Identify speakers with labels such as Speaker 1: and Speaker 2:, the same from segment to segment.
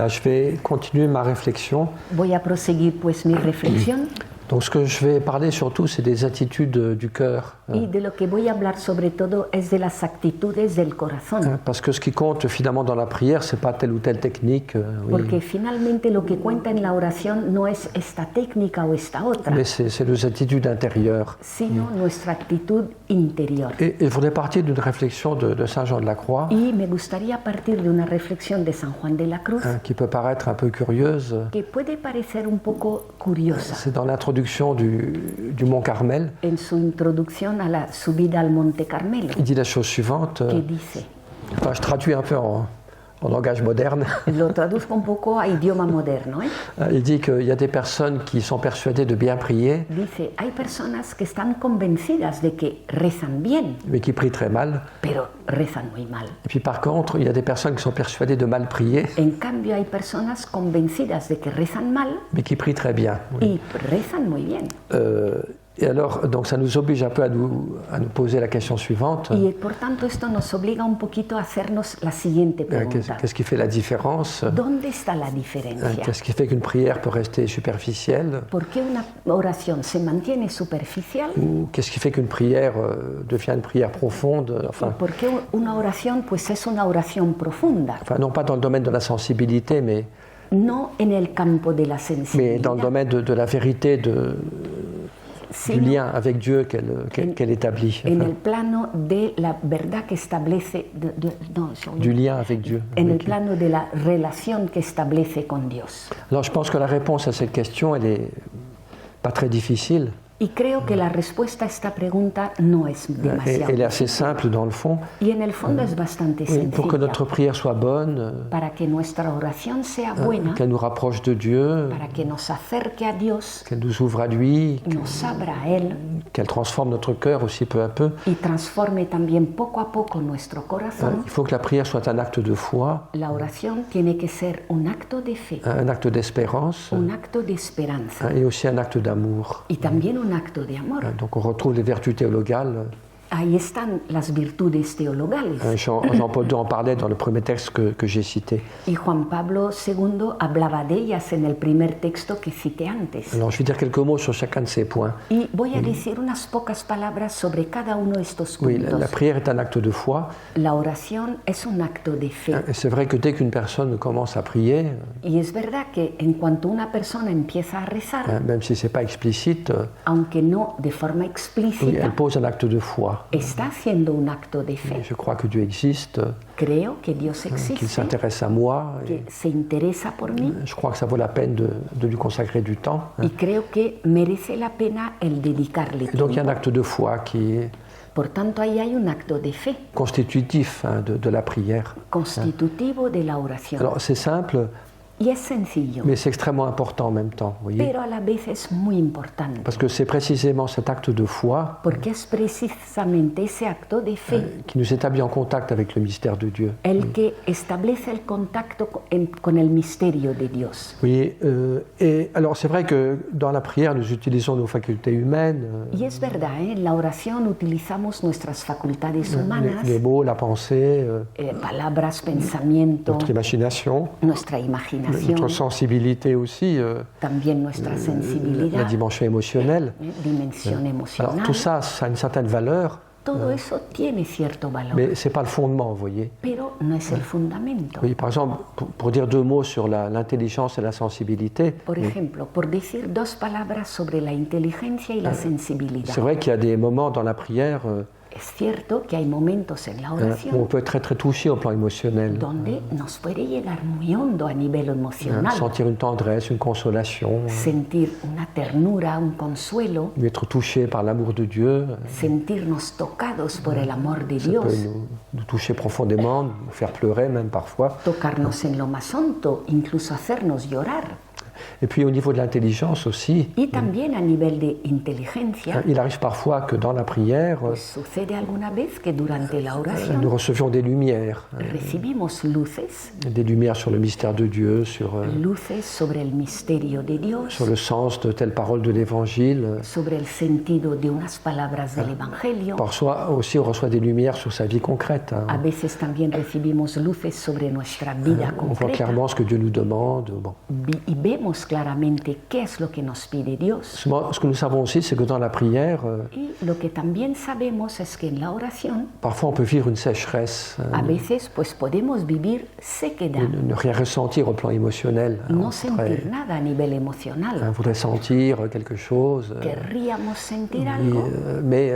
Speaker 1: je vais continuer ma réflexion.
Speaker 2: Voy a proseguir pues mi reflexión.
Speaker 1: Donc ce que je vais parler surtout, c'est des attitudes du cœur.
Speaker 2: Y de lo que voy a hablar sobre todo es de las actitudes del corazón.
Speaker 1: Parce que ce qui compte finalement dans la prière, c'est pas telle ou telle technique.
Speaker 2: Porque finalmente lo que cuenta en la oración no es esta técnica o esta otra,
Speaker 1: Mais c'est nos attitudes intérieures.
Speaker 2: sino nuestra actitud interior.
Speaker 1: Et je voudrais partir d'une réflexion de Saint Jean de la Croix,
Speaker 2: Y me gustaría partir de una reflexión de San Juan de la Cruz
Speaker 1: qui peut paraître un peu curieuse.
Speaker 2: que puede parecer un poco curiosa.
Speaker 1: C'est dans l'introduction du Mont Carmel.
Speaker 2: En su introducción a la subida al Monte Carmelo,
Speaker 1: Il dit la chose suivante.
Speaker 2: que dice,
Speaker 1: Enfin, je traduis un peu en langage moderne.
Speaker 2: lo traduzco un poco a idioma moderno,
Speaker 1: Il dit qu'il y a des personnes qui sont persuadées de bien prier,
Speaker 2: Dice, hay personas que están convencidas de que rezan bien,
Speaker 1: mais qui prient très mal.
Speaker 2: pero rezan muy mal.
Speaker 1: Et puis par contre, il y a des personnes qui sont persuadées de mal prier,
Speaker 2: En cambio, hay personas convencidas de que rezan mal
Speaker 1: mais qui prient très bien.
Speaker 2: y rezan muy bien.
Speaker 1: Et alors, donc ça nous oblige un peu à nous poser la question suivante.
Speaker 2: Y por tanto esto nos obliga un poquito a hacernos la siguiente pregunta.
Speaker 1: Qu'est-ce qui fait la différence?
Speaker 2: ¿Dónde está la diferencia?
Speaker 1: Qu'est-ce qui fait qu'une prière peut rester superficielle?
Speaker 2: ¿Por qué una oración se mantiene superficial?
Speaker 1: Ou qu'est-ce qui fait qu'une prière devient une prière profonde? Enfin,
Speaker 2: ¿Por qué una oración pues es una oración profunda?
Speaker 1: non pas dans le domaine de la sensibilité, mais
Speaker 2: No en el campo de la
Speaker 1: dans
Speaker 2: sensibilidad,
Speaker 1: le domaine de la vérité, du
Speaker 2: sino
Speaker 1: lien avec Dieu qu'elle établit.
Speaker 2: en el plano de la verdad que establece,
Speaker 1: Du lien avec Dieu.
Speaker 2: en el plano de la relación que establece con Dios.
Speaker 1: Alors je pense que la réponse à cette question, elle est pas très difficile.
Speaker 2: Y creo que la respuesta a esta pregunta no es demasiado.
Speaker 1: Elle est assez simple dans le fond.
Speaker 2: Y en el fondo es bastante
Speaker 1: Oui, pour que
Speaker 2: sencilla.
Speaker 1: notre prière soit bonne,
Speaker 2: Para que nuestra oración sea buena,
Speaker 1: qu'elle nous rapproche de Dieu,
Speaker 2: para que nos acerque a Dios,
Speaker 1: qu'elle nous ouvre à lui,
Speaker 2: nos abra a Él
Speaker 1: qu'elle transforme notre cœur aussi peu à peu.
Speaker 2: y transforme también poco a poco nuestro corazón.
Speaker 1: Il faut que la prière soit un acte de foi,
Speaker 2: La oración tiene que ser un acto de fe,
Speaker 1: un acte d'espérance
Speaker 2: un acto de esperanza
Speaker 1: et aussi un acte d'amour.
Speaker 2: y también un acto de amor.
Speaker 1: Donc on retrouve les vertus théologales.
Speaker 2: Ahí están las virtudes teologales.
Speaker 1: Jean-Paul II en parlait dans le premier texte que j'ai cité.
Speaker 2: Y Juan Pablo II hablaba de ellas en el primer texto que cité antes.
Speaker 1: Alors je vais dire quelques mots sur chacun de ces points.
Speaker 2: Y voy a decir unas pocas palabras sobre cada uno de estos
Speaker 1: Oui,
Speaker 2: puntos.
Speaker 1: la prière est un acte de foi.
Speaker 2: La oración es un acto de fe.
Speaker 1: Et c'est vrai que dès qu'une personne commence à prier,
Speaker 2: Y es verdad que en cuanto una persona empieza a rezar,
Speaker 1: même si ce n'est pas explicite,
Speaker 2: aunque no de forma
Speaker 1: oui,
Speaker 2: explícita,
Speaker 1: elle pose un acte de foi.
Speaker 2: está haciendo un acto de
Speaker 1: Et
Speaker 2: fe.
Speaker 1: je crois que Dieu existe,
Speaker 2: Creo que Dios
Speaker 1: qu'il
Speaker 2: existe,
Speaker 1: s'intéresse à moi. Et
Speaker 2: que se interesa por mí
Speaker 1: je crois que ça vaut la peine de lui consacrer du temps.
Speaker 2: y creo que merece la pena el dedicarle
Speaker 1: Et donc il y a un
Speaker 2: tiempo.
Speaker 1: acte de foi qui est
Speaker 2: Por tanto, ahí hay un acto de fe
Speaker 1: constitutif de la prière.
Speaker 2: constitutivo de la oración.
Speaker 1: Alors c'est simple,
Speaker 2: Y es sencillo,
Speaker 1: mais c'est extrêmement important en même temps, vous voyez.
Speaker 2: pero a la vez es muy importante,
Speaker 1: Parce que c'est précisément cet acte de foi
Speaker 2: porque es precisamente ese acto de fe
Speaker 1: qui nous établit en contact avec le mystère de Dieu.
Speaker 2: el que establece el contacto con el misterio de Dios.
Speaker 1: Oui, et alors c'est vrai que dans la prière, nous utilisons nos facultés humaines,
Speaker 2: Y es verdad, en la oración utilizamos nuestras facultades humanas,
Speaker 1: les mots, la pensée,
Speaker 2: palabras, pensamiento,
Speaker 1: notre imagination,
Speaker 2: nuestra imaginación,
Speaker 1: notre sensibilité aussi,
Speaker 2: también nuestra
Speaker 1: la
Speaker 2: sensibilidad,
Speaker 1: dimension émotionnelle.
Speaker 2: dimensión
Speaker 1: Alors
Speaker 2: emocional.
Speaker 1: tout ça, ça a une certaine valeur,
Speaker 2: Todo eso tiene cierto valor,
Speaker 1: mais ce n'est pas le fondement, vous voyez.
Speaker 2: pero no es el fundamento.
Speaker 1: Oui, par exemple, pour dire deux mots sur l'intelligence et la sensibilité,
Speaker 2: Por ejemplo, por decir dos palabras sobre la inteligencia y la sensibilidad.
Speaker 1: c'est vrai qu'il y a des moments dans la prière
Speaker 2: Es cierto que hay momentos en la
Speaker 1: où on
Speaker 2: oración
Speaker 1: peut être très très touché au plan émotionnel,
Speaker 2: donde nos puede llegar muy hondo a nivel emocional,
Speaker 1: sentir une tendresse, une consolation,
Speaker 2: sentir una ternura, un consuelo,
Speaker 1: être touché par l'amour de Dieu.
Speaker 2: sentirnos tocados por el amor de
Speaker 1: Ça peut
Speaker 2: Dios,
Speaker 1: nous toucher profondément, nous faire pleurer même parfois.
Speaker 2: tocarnos en lo más hondo, incluso hacernos llorar.
Speaker 1: Et puis au niveau de l'intelligence aussi,
Speaker 2: Y también a nivel de inteligencia,
Speaker 1: il arrive parfois que dans la prière,
Speaker 2: pues sucede alguna vez que durante la
Speaker 1: nous
Speaker 2: oración
Speaker 1: recevions des lumières sur le mystère de Dieu,
Speaker 2: luces sobre el misterio de Dios,
Speaker 1: sur le sens de telle parole de l'Évangile.
Speaker 2: sobre el sentido de unas palabras del Evangelio.
Speaker 1: Parfois aussi on reçoit des lumières sur sa vie concrète.
Speaker 2: A veces también recibimos luces sobre nuestra vida
Speaker 1: On voit
Speaker 2: concreta
Speaker 1: clairement ce que Dieu nous demande. Bon.
Speaker 2: y vemos claramente qué es lo que nos pide Dios.
Speaker 1: Ce que nous savons aussi, c'est que dans la prière,
Speaker 2: Y lo que también sabemos es que en la oración
Speaker 1: parfois on peut vivre une sécheresse,
Speaker 2: a veces pues podemos vivir sequedad,
Speaker 1: ne rien ressentir au plan émotionnel.
Speaker 2: no sentir nada a nivel emocional.
Speaker 1: On voudrait sentir quelque chose,
Speaker 2: Querríamos sentir algo,
Speaker 1: mais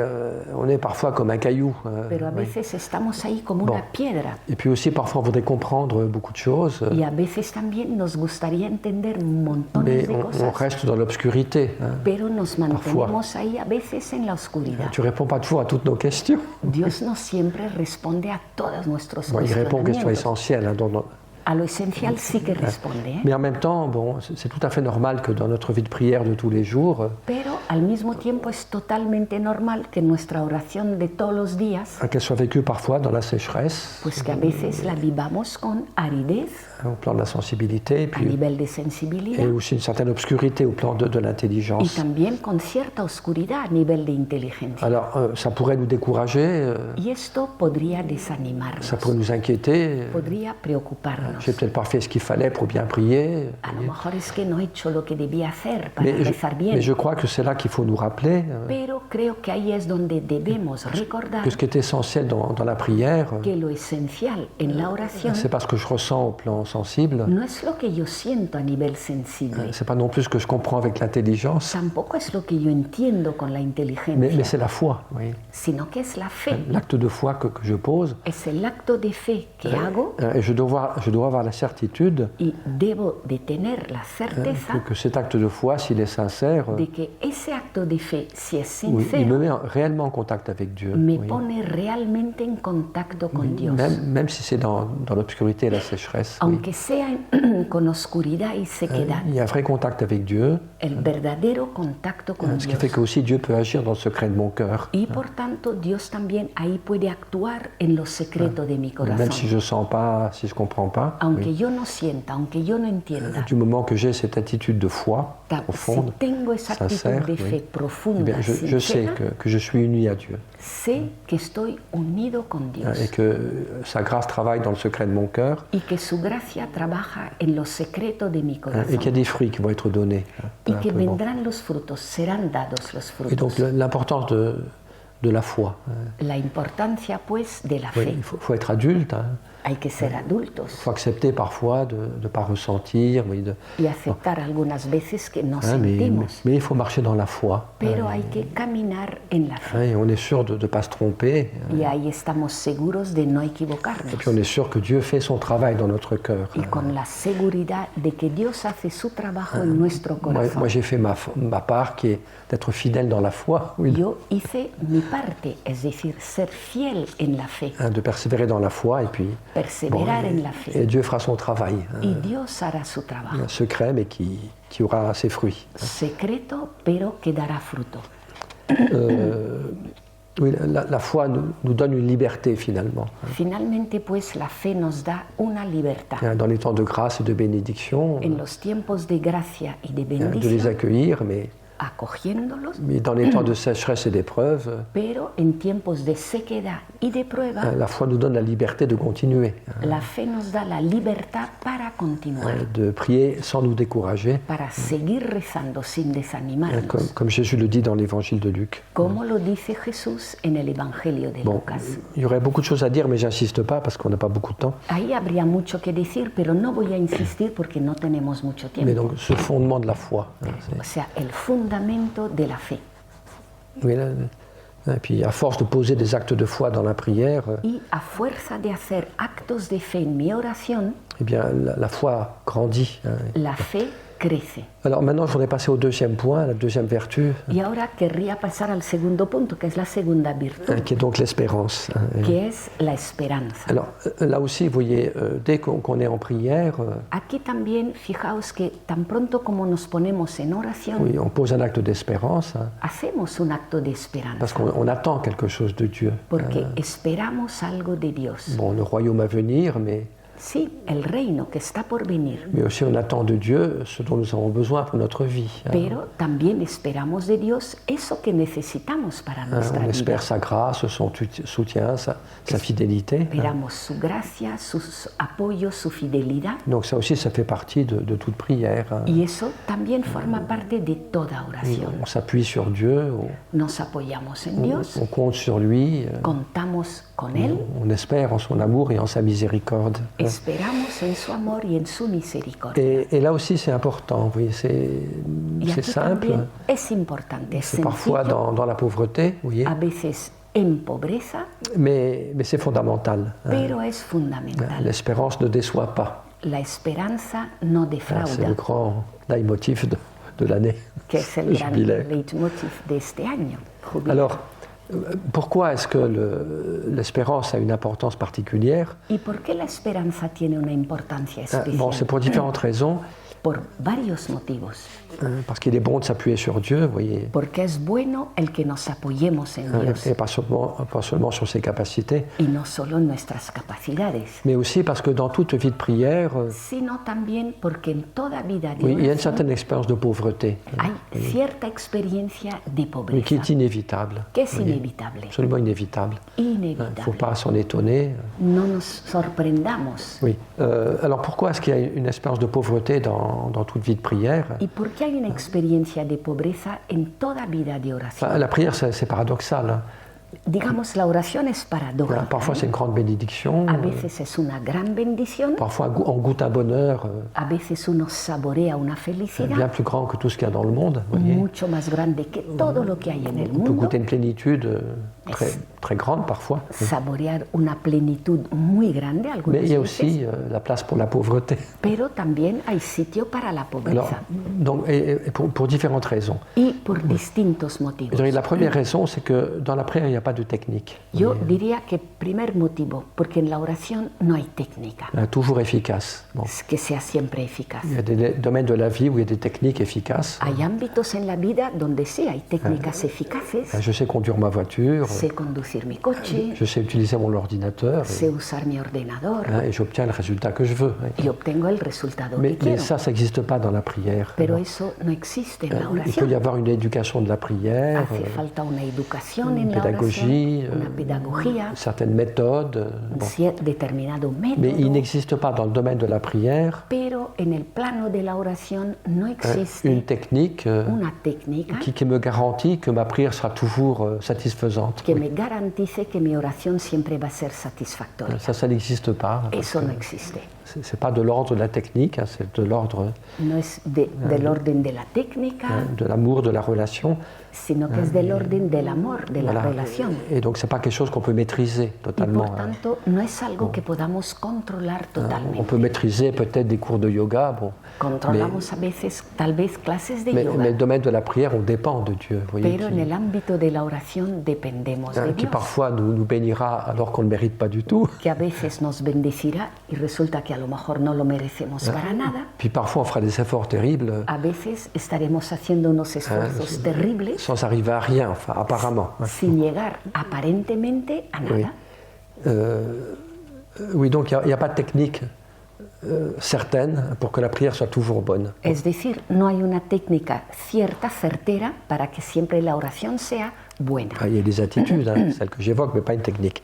Speaker 1: on est parfois comme un caillou.
Speaker 2: pero a veces estamos ahí como una piedra.
Speaker 1: Et puis aussi parfois on voudrait comprendre beaucoup de choses,
Speaker 2: Y a veces también nos gustaría entender montones
Speaker 1: mais
Speaker 2: de
Speaker 1: on
Speaker 2: cosas,
Speaker 1: reste dans l'obscurité.
Speaker 2: pero nos mantenemos ahí a veces en la oscuridad.
Speaker 1: Tu réponds pas toujours à toutes nos questions.
Speaker 2: Dios no siempre responde a todos nuestros
Speaker 1: Bon, il répond aux questions
Speaker 2: cuestionamientos.
Speaker 1: essentielles.
Speaker 2: A lo esencial sí que responde, ¿eh?
Speaker 1: Mais en même temps, bon, c'est tout à fait normal que dans notre vie de prière de tous les jours,
Speaker 2: Pero al mismo tiempo es totalmente normal que nuestra oración de todos los días,
Speaker 1: qu'elle soit vécue parfois dans la sécheresse,
Speaker 2: pues que a veces la vivamos con aridez
Speaker 1: au plan de la sensibilité,
Speaker 2: a
Speaker 1: puis,
Speaker 2: nivel de
Speaker 1: et
Speaker 2: sensibilidad
Speaker 1: aussi une certaine obscurité au plan de
Speaker 2: y
Speaker 1: l'intelligence.
Speaker 2: también con cierta oscuridad a nivel de inteligencia.
Speaker 1: Alors, ça pourrait nous décourager,
Speaker 2: Y esto podría
Speaker 1: ça
Speaker 2: desanimarnos,
Speaker 1: pourrait nous inquiéter.
Speaker 2: podría preocuparnos.
Speaker 1: J'ai peut-être pas fait ce qu'il fallait pour bien prier.
Speaker 2: A lo mejor es que no he hecho lo que debía hacer para
Speaker 1: Mais
Speaker 2: rezar bien.
Speaker 1: je crois que c'est là qu'il faut nous rappeler
Speaker 2: Pero creo que ahí es donde debemos recordar
Speaker 1: que ce qui est essentiel dans la prière,
Speaker 2: que lo esencial en la oración
Speaker 1: c'est pas ce que je ressens au plan sensible,
Speaker 2: no es lo que yo siento a nivel sensible,
Speaker 1: c'est pas non plus ce que je comprends avec l'intelligence,
Speaker 2: tampoco es lo que yo entiendo con la
Speaker 1: mais
Speaker 2: inteligencia,
Speaker 1: c'est la foi, oui.
Speaker 2: sino que es la fe,
Speaker 1: L'acte de foi que je pose.
Speaker 2: es el acto de fe que hago
Speaker 1: Et je dois avoir la certitude
Speaker 2: y debo de tener la certeza
Speaker 1: que cet acte de foi, s'il est sincère,
Speaker 2: de que ese acto de fe, si es
Speaker 1: oui, il me
Speaker 2: sincero,
Speaker 1: met réellement en contact avec Dieu.
Speaker 2: me
Speaker 1: Oui.
Speaker 2: pone realmente en contacto con Dios.
Speaker 1: Même si c'est dans l'obscurité et la sécheresse. Oui.
Speaker 2: Aunque sea con oscuridad y sequedad,
Speaker 1: Il y a un vrai contact avec Dieu,
Speaker 2: el verdadero contacto con
Speaker 1: ce qui fait
Speaker 2: Dios.
Speaker 1: que aussi Dieu peut agir dans le secret de mon cœur.
Speaker 2: Y por tanto, Dios también ahí puede actuar en lo secreto de mi
Speaker 1: Même si
Speaker 2: corazón.
Speaker 1: je ne sens pas, si je ne comprends pas,
Speaker 2: Aunque
Speaker 1: oui.
Speaker 2: yo no sienta, aunque yo no entienda,
Speaker 1: Du moment que j'ai cette attitude de foi
Speaker 2: si
Speaker 1: profonde,
Speaker 2: tengo esa actitud
Speaker 1: sincère,
Speaker 2: de
Speaker 1: oui,
Speaker 2: fe
Speaker 1: eh
Speaker 2: profunda,
Speaker 1: bien, je sais
Speaker 2: sincera,
Speaker 1: que je suis uni à Dieu
Speaker 2: sé que estoy unido con
Speaker 1: et
Speaker 2: Dios
Speaker 1: que sa grâce travaille dans le secret de mon cœur
Speaker 2: y que su gracia trabaja en lo secreto de mi
Speaker 1: et qu'il y a
Speaker 2: corazón
Speaker 1: des fruits qui vont être donnés.
Speaker 2: y que
Speaker 1: peu à peu.
Speaker 2: vendrán los frutos, serán dados los
Speaker 1: Et donc
Speaker 2: frutos.
Speaker 1: l'importance de la foi.
Speaker 2: La importancia pues de la
Speaker 1: Oui,
Speaker 2: fe.
Speaker 1: il faut être adulte,
Speaker 2: Hay que ser adultos
Speaker 1: il faut accepter parfois de ne pas ressentir, oui,
Speaker 2: y aceptar algunas veces que no
Speaker 1: mais
Speaker 2: sentimos,
Speaker 1: il faut marcher dans la foi.
Speaker 2: pero hay que caminar en la fe.
Speaker 1: Et on est sûr de ne pas se tromper.
Speaker 2: Y ahí estamos seguros de no
Speaker 1: Et
Speaker 2: equivocarnos.
Speaker 1: puis on est sûr que Dieu fait son travail dans notre cœur.
Speaker 2: Y con la seguridad de que Dios hace su trabajo en nuestro
Speaker 1: Moi,
Speaker 2: corazón.
Speaker 1: j'ai fait ma part qui est d'être fidèle dans la foi, oui,
Speaker 2: Yo hice mi parte, es decir, ser fiel en la fe,
Speaker 1: de persévérer dans la foi et puis
Speaker 2: perseverar en la
Speaker 1: et
Speaker 2: fe.
Speaker 1: Dieu fera son travail,
Speaker 2: Y Dios hará su trabajo.
Speaker 1: un secret mais qui aura ses fruits.
Speaker 2: Secreto, pero que dará fruto.
Speaker 1: Oui, la foi nous donne une liberté finalement.
Speaker 2: Finalmente, pues, la fe nos da una libertad.
Speaker 1: Dans les temps de grâce et de bénédiction,
Speaker 2: En los tiempos de gracia y de
Speaker 1: de les
Speaker 2: bendición,
Speaker 1: accueillir, mais
Speaker 2: acogiéndolos,
Speaker 1: dans les temps de sécheresse et d'épreuve,
Speaker 2: pero en tiempos de sequedad y de prueba,
Speaker 1: la foi nous donne la liberté de continuer,
Speaker 2: la fe nos da la libertad para continuar,
Speaker 1: de prier sans nous décourager,
Speaker 2: para seguir rezando sin desanimarnos,
Speaker 1: comme Jésus le dit dans l'évangile de Luc.
Speaker 2: como lo dice Jesús en el Evangelio de
Speaker 1: Bon,
Speaker 2: Lucas.
Speaker 1: il y aurait beaucoup de choses à dire, mais j'insiste pas parce qu'on n'a pas beaucoup de temps.
Speaker 2: Ahí habría mucho que decir, pero no voy a insistir porque no tenemos mucho
Speaker 1: Mais
Speaker 2: tiempo.
Speaker 1: donc, ce fondement de la foi.
Speaker 2: O sea, el fundamento de la fe.
Speaker 1: Oui, et puis, à force de poser des actes de foi dans la prière,
Speaker 2: Y a fuerza de hacer actos de fe en mi oración,
Speaker 1: eh bien, la foi grandit.
Speaker 2: la fe crece.
Speaker 1: Alors maintenant, je voudrais passer au deuxième point, la deuxième vertu,
Speaker 2: Y ahora querría pasar al segundo punto, que es la segunda virtud,
Speaker 1: qui est donc l'espérance.
Speaker 2: que es la esperanza.
Speaker 1: Alors là aussi, vous voyez, dès qu'on est en prière,
Speaker 2: Aquí también fijaos que tan pronto como nos ponemos en oración,
Speaker 1: oui, on pose un acte d'espérance,
Speaker 2: hacemos un acto de
Speaker 1: parce
Speaker 2: esperanza,
Speaker 1: qu'on attend quelque chose de Dieu.
Speaker 2: porque esperamos algo de Dios.
Speaker 1: Bon, le royaume à venir, mais
Speaker 2: Sí, el reino que está por venir,
Speaker 1: aussi on attend de Dieu ce dont nous avons besoin pour notre vie.
Speaker 2: pero también esperamos de Dios eso que necesitamos para nuestra
Speaker 1: On
Speaker 2: vida.
Speaker 1: espère sa grâce, son soutien, sa fidélité.
Speaker 2: Esperamos su gracia, su apoyo, su fidelidad.
Speaker 1: Donc ça aussi, ça fait partie de toute prière.
Speaker 2: Y eso también forma parte de toda oración.
Speaker 1: On s'appuie sur Dieu,
Speaker 2: Nos apoyamos en Dios,
Speaker 1: on compte sur lui,
Speaker 2: contamos con Él,
Speaker 1: on espère en son amour et en sa miséricorde.
Speaker 2: esperamos en su amor y en su misericordia.
Speaker 1: Et là aussi, c'est important, vous voyez,
Speaker 2: Y
Speaker 1: c'est
Speaker 2: aquí
Speaker 1: simple,
Speaker 2: también es importante, es
Speaker 1: c'est parfois
Speaker 2: sencillo,
Speaker 1: dans la pauvreté, vous voyez,
Speaker 2: a veces en pobreza,
Speaker 1: mais c'est fondamental.
Speaker 2: pero es fundamental.
Speaker 1: L'espérance ne déçoit pas.
Speaker 2: La esperanza no
Speaker 1: C'est le
Speaker 2: defrauda,
Speaker 1: grand leitmotiv de l'année.
Speaker 2: que es el gran
Speaker 1: jubileo.
Speaker 2: leitmotiv de este año. jubileo.
Speaker 1: Alors, pourquoi est-ce que l'espérance a une importance particulière?
Speaker 2: ¿Y por qué la esperanza tiene una importancia especial?
Speaker 1: Bon, c'est pour différentes raisons.
Speaker 2: Por varios motivos.
Speaker 1: Parce qu'il est bon de s'appuyer sur Dieu, vous voyez,
Speaker 2: Porque es bueno el que nos apoyemos en Dios
Speaker 1: et pas seulement sur ses capacités,
Speaker 2: y no solo en nuestras capacidades,
Speaker 1: mais aussi parce que dans toute vie de prière,
Speaker 2: sino también porque en toda vida de
Speaker 1: oui, il y a une
Speaker 2: oración
Speaker 1: certaine expérience de pauvreté,
Speaker 2: hay cierta experiencia de
Speaker 1: mais qui
Speaker 2: pobreza
Speaker 1: est inévitable,
Speaker 2: que es inévitable.
Speaker 1: absolument inévitable. Il ne faut
Speaker 2: Inevitable.
Speaker 1: pas s'en étonner.
Speaker 2: No nos sorprendamos.
Speaker 1: Oui. Alors pourquoi est-ce qu'il y a une expérience de pauvreté dans toute vie de prière?
Speaker 2: ¿Y por qué hay una experiencia de pobreza en toda vida de oración?
Speaker 1: Enfin, la prière, c'est paradoxal. Hein.
Speaker 2: Digamos, la oración es paradójica.
Speaker 1: Parfois, c'est une grande bénédiction.
Speaker 2: A veces es una gran bendición,
Speaker 1: Parfois, on goûte un bonheur
Speaker 2: a veces uno saborea una felicidad
Speaker 1: bien plus grand que tout ce qu'il y a dans le monde. Vous voyez.
Speaker 2: mucho más grande que todo lo que hay en el
Speaker 1: On peut
Speaker 2: mundo,
Speaker 1: goûter une plénitude très grande parfois.
Speaker 2: saborear una plenitud muy grande
Speaker 1: Mais
Speaker 2: algunas
Speaker 1: il y a
Speaker 2: veces,
Speaker 1: aussi la place pour la pauvreté.
Speaker 2: pero también hay sitio para la
Speaker 1: Alors,
Speaker 2: pobreza
Speaker 1: donc, et pour différentes raisons.
Speaker 2: y por distintos
Speaker 1: Je
Speaker 2: motivos.
Speaker 1: dirais, la première raison, c'est que dans la prière, il n'y a pas de technique.
Speaker 2: Yo diría que primer motivo, porque en la oración no hay técnica,
Speaker 1: Toujours efficace. Bon.
Speaker 2: es que sea siempre eficaz.
Speaker 1: Il y a des domaines de la vie où il y a des techniques efficaces.
Speaker 2: Hay ámbitos en la vida donde sí hay técnicas eficaces.
Speaker 1: Je sais conduire ma voiture,
Speaker 2: Sé conducir mi coche,
Speaker 1: je sais utiliser mon ordinateur
Speaker 2: sé usar mi ordenador
Speaker 1: et j'obtiens le résultat que je veux.
Speaker 2: y obtengo el resultado que
Speaker 1: Mais
Speaker 2: quiero.
Speaker 1: ça n'existe pas dans la prière.
Speaker 2: Pero eso no existe en la
Speaker 1: Il peut y
Speaker 2: oración.
Speaker 1: avoir une éducation de la prière,
Speaker 2: Hace falta una educación en
Speaker 1: une
Speaker 2: la
Speaker 1: pédagogie,
Speaker 2: oración, una pedagogía,
Speaker 1: certaines méthodes.
Speaker 2: un
Speaker 1: Bon.
Speaker 2: determinado
Speaker 1: Mais il
Speaker 2: método,
Speaker 1: n'existe pas dans le domaine de la prière
Speaker 2: pero en el plano de la oración no existe
Speaker 1: une technique
Speaker 2: una técnica
Speaker 1: qui me garantit que ma prière sera toujours satisfaisante.
Speaker 2: que me garantice que mi oración siempre va a ser satisfactoria.
Speaker 1: Ça n'existe pas.
Speaker 2: Eso no existe.
Speaker 1: C'est pas de l'ordre de la technique, hein, c'est de l'ordre
Speaker 2: No es del orden de la técnica,
Speaker 1: de l'amour, de la relation.
Speaker 2: sino que es del orden del amor, de la
Speaker 1: Voilà.
Speaker 2: relación.
Speaker 1: Et donc c'est pas quelque chose qu'on peut maîtriser
Speaker 2: Y
Speaker 1: totalement.
Speaker 2: por
Speaker 1: Hein.
Speaker 2: tanto, no es algo que podamos controlar
Speaker 1: On
Speaker 2: totalmente.
Speaker 1: peut maîtriser peut-être des cours de yoga, bon.
Speaker 2: Controlamos a veces, tal vez, clases de
Speaker 1: Mais
Speaker 2: yoga,
Speaker 1: le domaine de la prière, on dépend de Dieu, vous voyez,
Speaker 2: pero en el ámbito de la oración dependemos de
Speaker 1: qui
Speaker 2: Dios,
Speaker 1: parfois nous bénira alors qu'on ne le mérite pas du tout.
Speaker 2: que a veces nos bendecirá y resulta que a lo mejor no lo merecemos para nada.
Speaker 1: Puis parfois on fera des efforts terribles
Speaker 2: A veces estaremos haciendo unos esfuerzos terribles
Speaker 1: sans arriver à rien, enfin apparemment. Hein.
Speaker 2: sin llegar aparentemente a
Speaker 1: Oui.
Speaker 2: nada.
Speaker 1: Oui, donc il n'y a pas de technique certaine pour que la prière soit toujours bonne.
Speaker 2: Es decir, no hay una técnica cierta, certera, para que siempre la oración sea buena.
Speaker 1: Enfin, il y a des attitudes, hein, celles que j'évoque, mais pas une technique.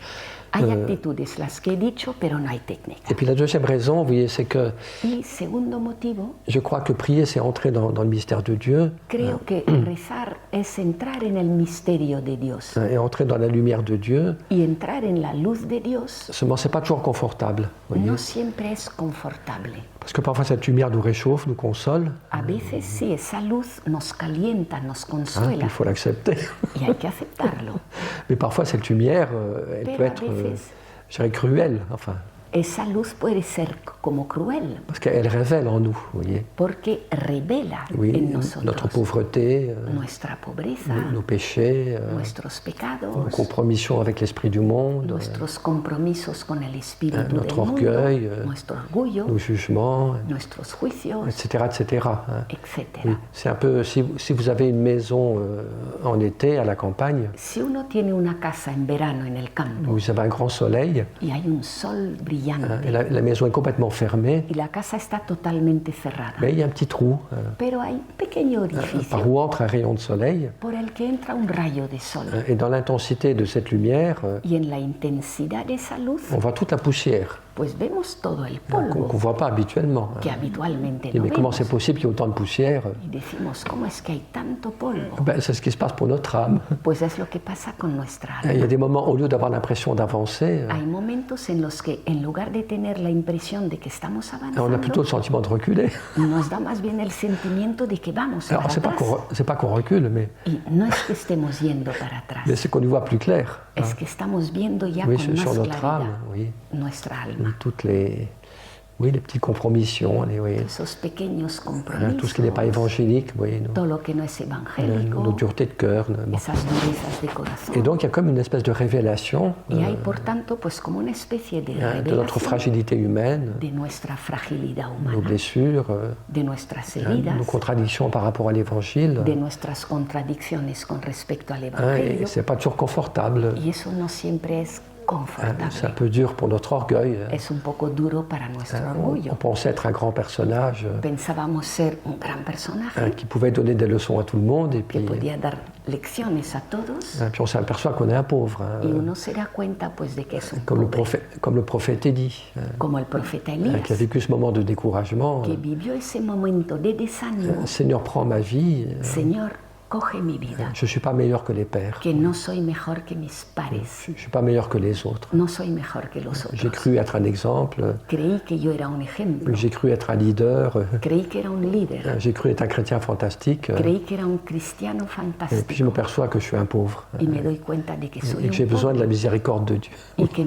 Speaker 2: Hay actitudes, las que he dicho, pero no hay técnica.
Speaker 1: Et puis la deuxième raison, vous voyez, c'est que
Speaker 2: Y segundo motivo,
Speaker 1: je crois que prier, c'est entrer dans le mystère de Dieu
Speaker 2: creo que rezar es entrar en el misterio de Dios
Speaker 1: et entrer dans la lumière de Dieu.
Speaker 2: y entrar en la luz de Dios
Speaker 1: Seulement, c'est pas toujours confortable, vous voyez,
Speaker 2: no siempre es confortable.
Speaker 1: parce que parfois cette lumière nous réchauffe, nous console,
Speaker 2: A veces sí, esa luz nos calienta, nos
Speaker 1: hein,
Speaker 2: consuela
Speaker 1: il faut l'accepter.
Speaker 2: y hay que aceptarlo.
Speaker 1: Mais parfois cette lumière, elle
Speaker 2: Pero
Speaker 1: peut
Speaker 2: a
Speaker 1: être,
Speaker 2: veces
Speaker 1: je dirais, cruelle. Enfin,
Speaker 2: Esa luz puede ser como cruel,
Speaker 1: parce qu'elle révèle en nous, vous voyez.
Speaker 2: porque revela
Speaker 1: Oui,
Speaker 2: en
Speaker 1: notre
Speaker 2: nosotros
Speaker 1: pauvreté,
Speaker 2: nuestra pobreza,
Speaker 1: nos péchés,
Speaker 2: nuestros pecados,
Speaker 1: nos compromissions avec l'esprit du monde,
Speaker 2: nuestros compromisos con el espíritu del
Speaker 1: notre
Speaker 2: mundo,
Speaker 1: orgueil,
Speaker 2: nuestro orgullo,
Speaker 1: nos jugements,
Speaker 2: nuestros juicios,
Speaker 1: etc. etc. hein.
Speaker 2: etc.
Speaker 1: Oui, c'est un peu, si vous avez une maison en été à la campagne,
Speaker 2: Si uno tiene una casa en verano en el campo
Speaker 1: vous avez un grand soleil,
Speaker 2: y hay un sol brillante
Speaker 1: et la maison est complètement fermée,
Speaker 2: y la casa está totalmente cerrada,
Speaker 1: mais il y a un petit trou
Speaker 2: pero hay un pequeño
Speaker 1: par
Speaker 2: orificio
Speaker 1: où entre un rayon de soleil,
Speaker 2: por el que entra un rayo de sol.
Speaker 1: et dans l'intensité de cette lumière,
Speaker 2: Y en la intensidad de esa luz,
Speaker 1: on voit toute la poussière
Speaker 2: pues vemos todo el
Speaker 1: qu'on ne
Speaker 2: polvo
Speaker 1: voit pas habituellement.
Speaker 2: que habitualmente
Speaker 1: Et
Speaker 2: no
Speaker 1: mais comment
Speaker 2: vemos.
Speaker 1: c'est possible qu'il y ait autant de poussière?
Speaker 2: Y decimos, ¿cómo es que hay tanto polvo?
Speaker 1: Ben, c'est ce qui se passe pour notre âme.
Speaker 2: Pues es lo que pasa con nuestra
Speaker 1: Il y
Speaker 2: alma.
Speaker 1: a des moments, au lieu d'avoir l'impression d'avancer,
Speaker 2: Hay momentos en los que, en lugar de tener la impresión de que estamos
Speaker 1: on a
Speaker 2: avanzando,
Speaker 1: plutôt le sentiment de reculer.
Speaker 2: nos da más bien el sentimiento de que vamos para
Speaker 1: Alors,
Speaker 2: atrás.
Speaker 1: c'est pas qu'on recule, mais
Speaker 2: Y no es que estemos yendo para atrás,
Speaker 1: c'est qu'on y voit plus clair.
Speaker 2: es que estamos viendo ya
Speaker 1: Oui,
Speaker 2: con
Speaker 1: sur
Speaker 2: más
Speaker 1: notre âme,
Speaker 2: claridad
Speaker 1: oui.
Speaker 2: nuestra
Speaker 1: Oui,
Speaker 2: alma.
Speaker 1: toutes les petites compromissions, oui,
Speaker 2: Esos pequeños
Speaker 1: tout ce qui n'est pas
Speaker 2: compromisos,
Speaker 1: évangélique, oui,
Speaker 2: todo lo que no es
Speaker 1: nos
Speaker 2: evangélico,
Speaker 1: duretés de cœur. Bon.
Speaker 2: esas durezas de
Speaker 1: Et
Speaker 2: corazón.
Speaker 1: donc, il y a comme une espèce de révélation
Speaker 2: Y hay, por tanto, pues como una especie de
Speaker 1: de notre
Speaker 2: revelación
Speaker 1: fragilité humaine,
Speaker 2: de nuestra fragilidad
Speaker 1: nos
Speaker 2: humana,
Speaker 1: blessures,
Speaker 2: de nuestras
Speaker 1: nos
Speaker 2: heridas,
Speaker 1: contradictions par rapport à l'évangile.
Speaker 2: de nuestras contradicciones con respecto al
Speaker 1: Et
Speaker 2: Evangelio.
Speaker 1: c'est pas toujours confortable.
Speaker 2: Y eso no siempre es
Speaker 1: C'est un
Speaker 2: confortable.
Speaker 1: peu dur pour notre orgueil.
Speaker 2: Es un poco duro para nuestro
Speaker 1: On
Speaker 2: orgullo.
Speaker 1: pensait être un grand personnage
Speaker 2: Pensábamos ser un gran personaje
Speaker 1: qui pouvait donner des leçons à tout le monde, et
Speaker 2: que
Speaker 1: puis,
Speaker 2: podía dar lecciones a todos,
Speaker 1: puis on s'aperçoit qu'on est un pauvre,
Speaker 2: y uno se da cuenta pues de que es un
Speaker 1: comme
Speaker 2: pobre,
Speaker 1: le prophète Élie,
Speaker 2: como el profeta
Speaker 1: qui a
Speaker 2: Elías,
Speaker 1: vécu ce moment de découragement.
Speaker 2: que vivió ese momento de desánimo.
Speaker 1: Seigneur, prends ma vie,
Speaker 2: Señor, coge mi vida,
Speaker 1: je ne suis pas meilleur que les pères,
Speaker 2: que no soy mejor que mis pares,
Speaker 1: je ne suis pas meilleur que les autres.
Speaker 2: no soy mejor que los
Speaker 1: J'ai
Speaker 2: otros.
Speaker 1: cru être un exemple,
Speaker 2: Creí que yo era un ejemplo,
Speaker 1: j'ai cru être un leader,
Speaker 2: creí que era un líder,
Speaker 1: j'ai cru être un chrétien fantastique,
Speaker 2: creí que era un cristiano
Speaker 1: et puis je
Speaker 2: fantástico,
Speaker 1: m'aperçois que je suis un pauvre,
Speaker 2: y me doy cuenta de que soy
Speaker 1: et que j'ai
Speaker 2: un
Speaker 1: besoin de la
Speaker 2: pobre
Speaker 1: miséricorde de Dieu.
Speaker 2: y que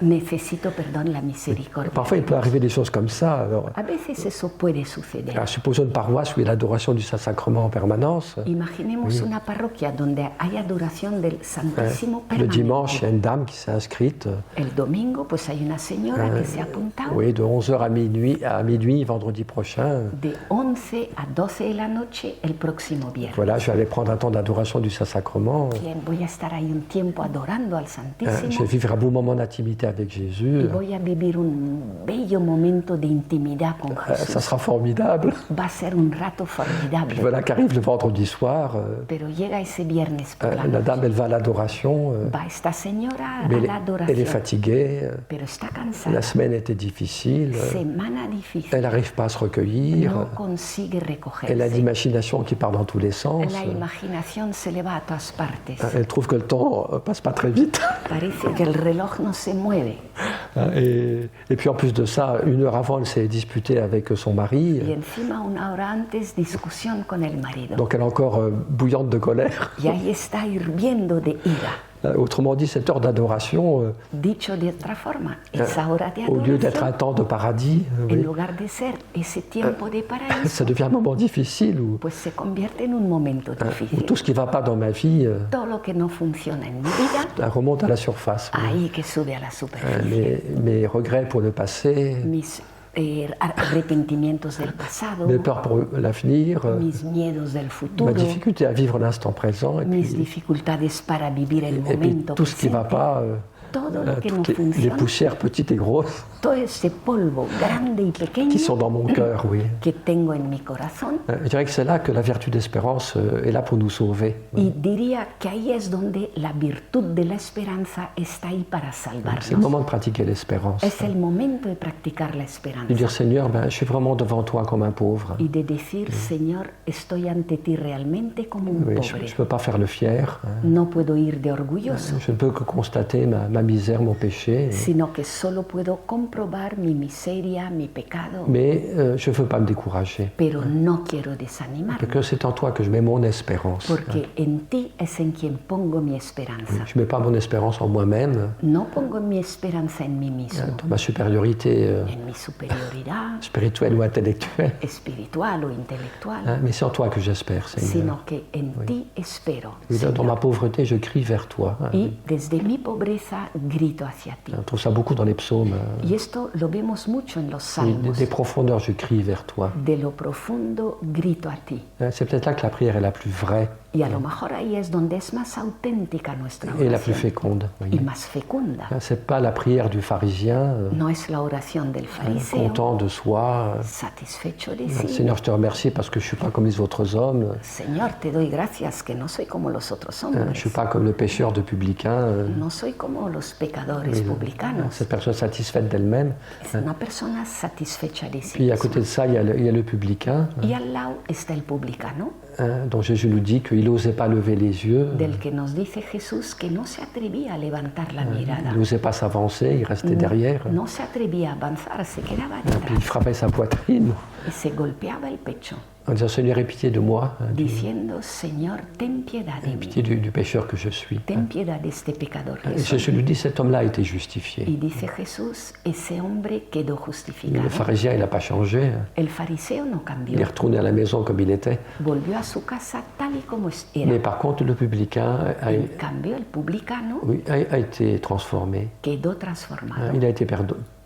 Speaker 2: necesito, la misericordia.
Speaker 1: Parfois, il peut arriver des choses comme ça. Alors,
Speaker 2: A veces eso puede suceder.
Speaker 1: supposons une paroisse où il y a l'adoration du Saint-Sacrement en permanence.
Speaker 2: Imaginemos una parroquia donde hay adoración del Santísimo
Speaker 1: Le dimanche, il y a
Speaker 2: permanente.
Speaker 1: une dame qui s'est inscrite.
Speaker 2: El domingo pues hay una señora que se ha apuntado
Speaker 1: Oui, de 11h à minuit, vendredi prochain.
Speaker 2: de 11 a 12 de la noche el próximo viernes.
Speaker 1: Voilà, je vais aller prendre un temps d'adoration du Saint-Sacrement.
Speaker 2: Bien, voy a estar ahí un tiempo adorando al
Speaker 1: Je
Speaker 2: Santísimo
Speaker 1: vais vivre un beau moment d'intimité avec Jésus.
Speaker 2: y voy a vivir un bello momento de intimidad con
Speaker 1: Ça
Speaker 2: Jesús.
Speaker 1: sera formidable.
Speaker 2: Va a ser un rato
Speaker 1: Puis
Speaker 2: formidable.
Speaker 1: voilà qu'arrive le vendredi soir.
Speaker 2: Pero llega ese viernes por la
Speaker 1: La
Speaker 2: noche.
Speaker 1: dame, elle va à l'adoration.
Speaker 2: Va esta señora a
Speaker 1: Mais
Speaker 2: la
Speaker 1: elle est
Speaker 2: adoración,
Speaker 1: fatiguée.
Speaker 2: pero está
Speaker 1: La
Speaker 2: cansada.
Speaker 1: semaine était difficile.
Speaker 2: Semana difícil.
Speaker 1: Elle n'arrive pas à se recueillir.
Speaker 2: No consigue
Speaker 1: Elle a
Speaker 2: recogerse.
Speaker 1: l'imagination qui part dans tous les sens.
Speaker 2: La imaginación se le va a todas partes.
Speaker 1: Elle trouve que le temps passe pas très vite.
Speaker 2: Parece que el reloj no se mueve.
Speaker 1: Et puis en plus de ça, une heure avant, elle s'est disputée avec son mari.
Speaker 2: Y encima, una hora antes, discusión con el marido.
Speaker 1: Donc elle est encore bouillante de colère.
Speaker 2: Y ahí está hirviendo de ira.
Speaker 1: Autrement dit, cette heure d'adoration,
Speaker 2: Dicho de otra forma, esa hora de
Speaker 1: au lieu d'être un
Speaker 2: adoración,
Speaker 1: temps de paradis,
Speaker 2: en
Speaker 1: oui,
Speaker 2: lugar de ser ese tiempo de paraíso,
Speaker 1: ça devient un moment difficile où,
Speaker 2: pues se convierte en un momento
Speaker 1: où
Speaker 2: difícil.
Speaker 1: tout ce qui ne va pas dans ma vie
Speaker 2: Todo lo que no funciona en mi vida,
Speaker 1: remonte à la surface.
Speaker 2: ahí que sube a la superficie.
Speaker 1: Mes regrets pour le passé,
Speaker 2: Mis arrepentimientos del pasado,
Speaker 1: mes peurs pour l'avenir,
Speaker 2: mis miedos del
Speaker 1: ma
Speaker 2: futuro,
Speaker 1: difficulté à vivre l'instant présent, et
Speaker 2: mis
Speaker 1: puis,
Speaker 2: dificultades para vivir el
Speaker 1: et puis
Speaker 2: momento
Speaker 1: tout ce qui ne va
Speaker 2: presente,
Speaker 1: pas,
Speaker 2: todo lo que no
Speaker 1: toutes les
Speaker 2: funciona,
Speaker 1: poussières petites et grosses
Speaker 2: todo ese polvo grande y pequeño
Speaker 1: qui sont dans mon cœur, oui.
Speaker 2: que tengo en mi corazón.
Speaker 1: Je dirais que c'est là que la vertu d'espérance est là pour nous sauver.
Speaker 2: Y diría que ahí es donde la virtud de la esperanza está ahí para
Speaker 1: C'est le
Speaker 2: salvarnos.
Speaker 1: moment de pratiquer l'espérance.
Speaker 2: Es el momento de practicar la
Speaker 1: De
Speaker 2: esperanza
Speaker 1: dire Seigneur, je suis vraiment devant toi comme un pauvre.
Speaker 2: y de decir, Señor, estoy ante ti realmente como un
Speaker 1: Oui, je
Speaker 2: pobre.
Speaker 1: ne peux pas faire le fier.
Speaker 2: No puedo ir de orgulloso.
Speaker 1: Je ne peux que constater ma misère, mon péché.
Speaker 2: sino que solo puedo comprobar mi miseria, mi pecado,
Speaker 1: Mais je ne veux pas me décourager.
Speaker 2: pero no quiero desanimarme,
Speaker 1: Parce que c'est en toi que je mets mon espérance.
Speaker 2: porque en ti es en quien pongo mi esperanza.
Speaker 1: Je ne mets pas mon espérance en moi-même,
Speaker 2: No pongo mi esperanza en mí mismo,
Speaker 1: dans ma supériorité
Speaker 2: en mi superioridad
Speaker 1: spirituelle ou intellectuelle,
Speaker 2: espiritual o intelectual,
Speaker 1: mais c'est en toi que j'espère, Seigneur.
Speaker 2: sino que en ti espero,
Speaker 1: Oui, dans ma
Speaker 2: Señor.
Speaker 1: pauvreté, je crie vers toi.
Speaker 2: Y desde mi pobreza grito hacia ti.
Speaker 1: On trouve ça beaucoup dans les psaumes.
Speaker 2: Y esto lo vemos mucho en los
Speaker 1: Oui,
Speaker 2: salmos.
Speaker 1: des profondeurs, je crie vers toi.
Speaker 2: De lo profundo grito a ti.
Speaker 1: C'est peut-être là que la prière est la plus vraie
Speaker 2: Y a lo mejor ahí es donde es más auténtica nuestra
Speaker 1: et la plus
Speaker 2: oración
Speaker 1: féconde.
Speaker 2: y
Speaker 1: Oui.
Speaker 2: más fecunda.
Speaker 1: C'est pas la prière du pharisien,
Speaker 2: No es la oración del fariseo,
Speaker 1: content de soi.
Speaker 2: satisfecho de sí.
Speaker 1: Seigneur, je te remercie parce que je ne suis pas comme les autres hommes.
Speaker 2: Señor, te doy gracias que no soy como los otros
Speaker 1: Je ne
Speaker 2: hombres.
Speaker 1: suis pas comme le pécheur de publicain.
Speaker 2: No soy como los pecadores publicanos.
Speaker 1: Cette personne satisfaite d'elle-même.
Speaker 2: Es una persona satisfecha de sí
Speaker 1: Puis à
Speaker 2: misma.
Speaker 1: côté de ça, il y a le publicain,
Speaker 2: Y al lado está el publicano,
Speaker 1: dont Jésus nous dit qu'il n'osait pas lever les yeux,
Speaker 2: del que nos dice Jesús que no se atrevía a levantar la mirada.
Speaker 1: il n'osait pas s'avancer, il restait derrière.
Speaker 2: No se atrevía a avanzar, se quedaba
Speaker 1: Puis il
Speaker 2: detrás
Speaker 1: frappait sa poitrine
Speaker 2: y se golpeaba el pecho,
Speaker 1: en disant Seigneur, aie pitié de moi,
Speaker 2: diciendo, Señor, ten piedad de mí,
Speaker 1: pitié du pécheur que je suis.
Speaker 2: ten piedad de este pecador que
Speaker 1: Et
Speaker 2: soy.
Speaker 1: Jésus lui dit cet homme-là a été justifié.
Speaker 2: Y dice Jesús, ese hombre quedó
Speaker 1: Le
Speaker 2: justificado.
Speaker 1: pharisien, il n'a pas changé.
Speaker 2: El fariseo no
Speaker 1: Il est
Speaker 2: cambió,
Speaker 1: retourné à la maison comme il était.
Speaker 2: volvió a su casa tal y como
Speaker 1: Mais
Speaker 2: era.
Speaker 1: par contre, le publicain
Speaker 2: En cambio, el publicano
Speaker 1: a été transformé.
Speaker 2: quedó transformado,
Speaker 1: Il a été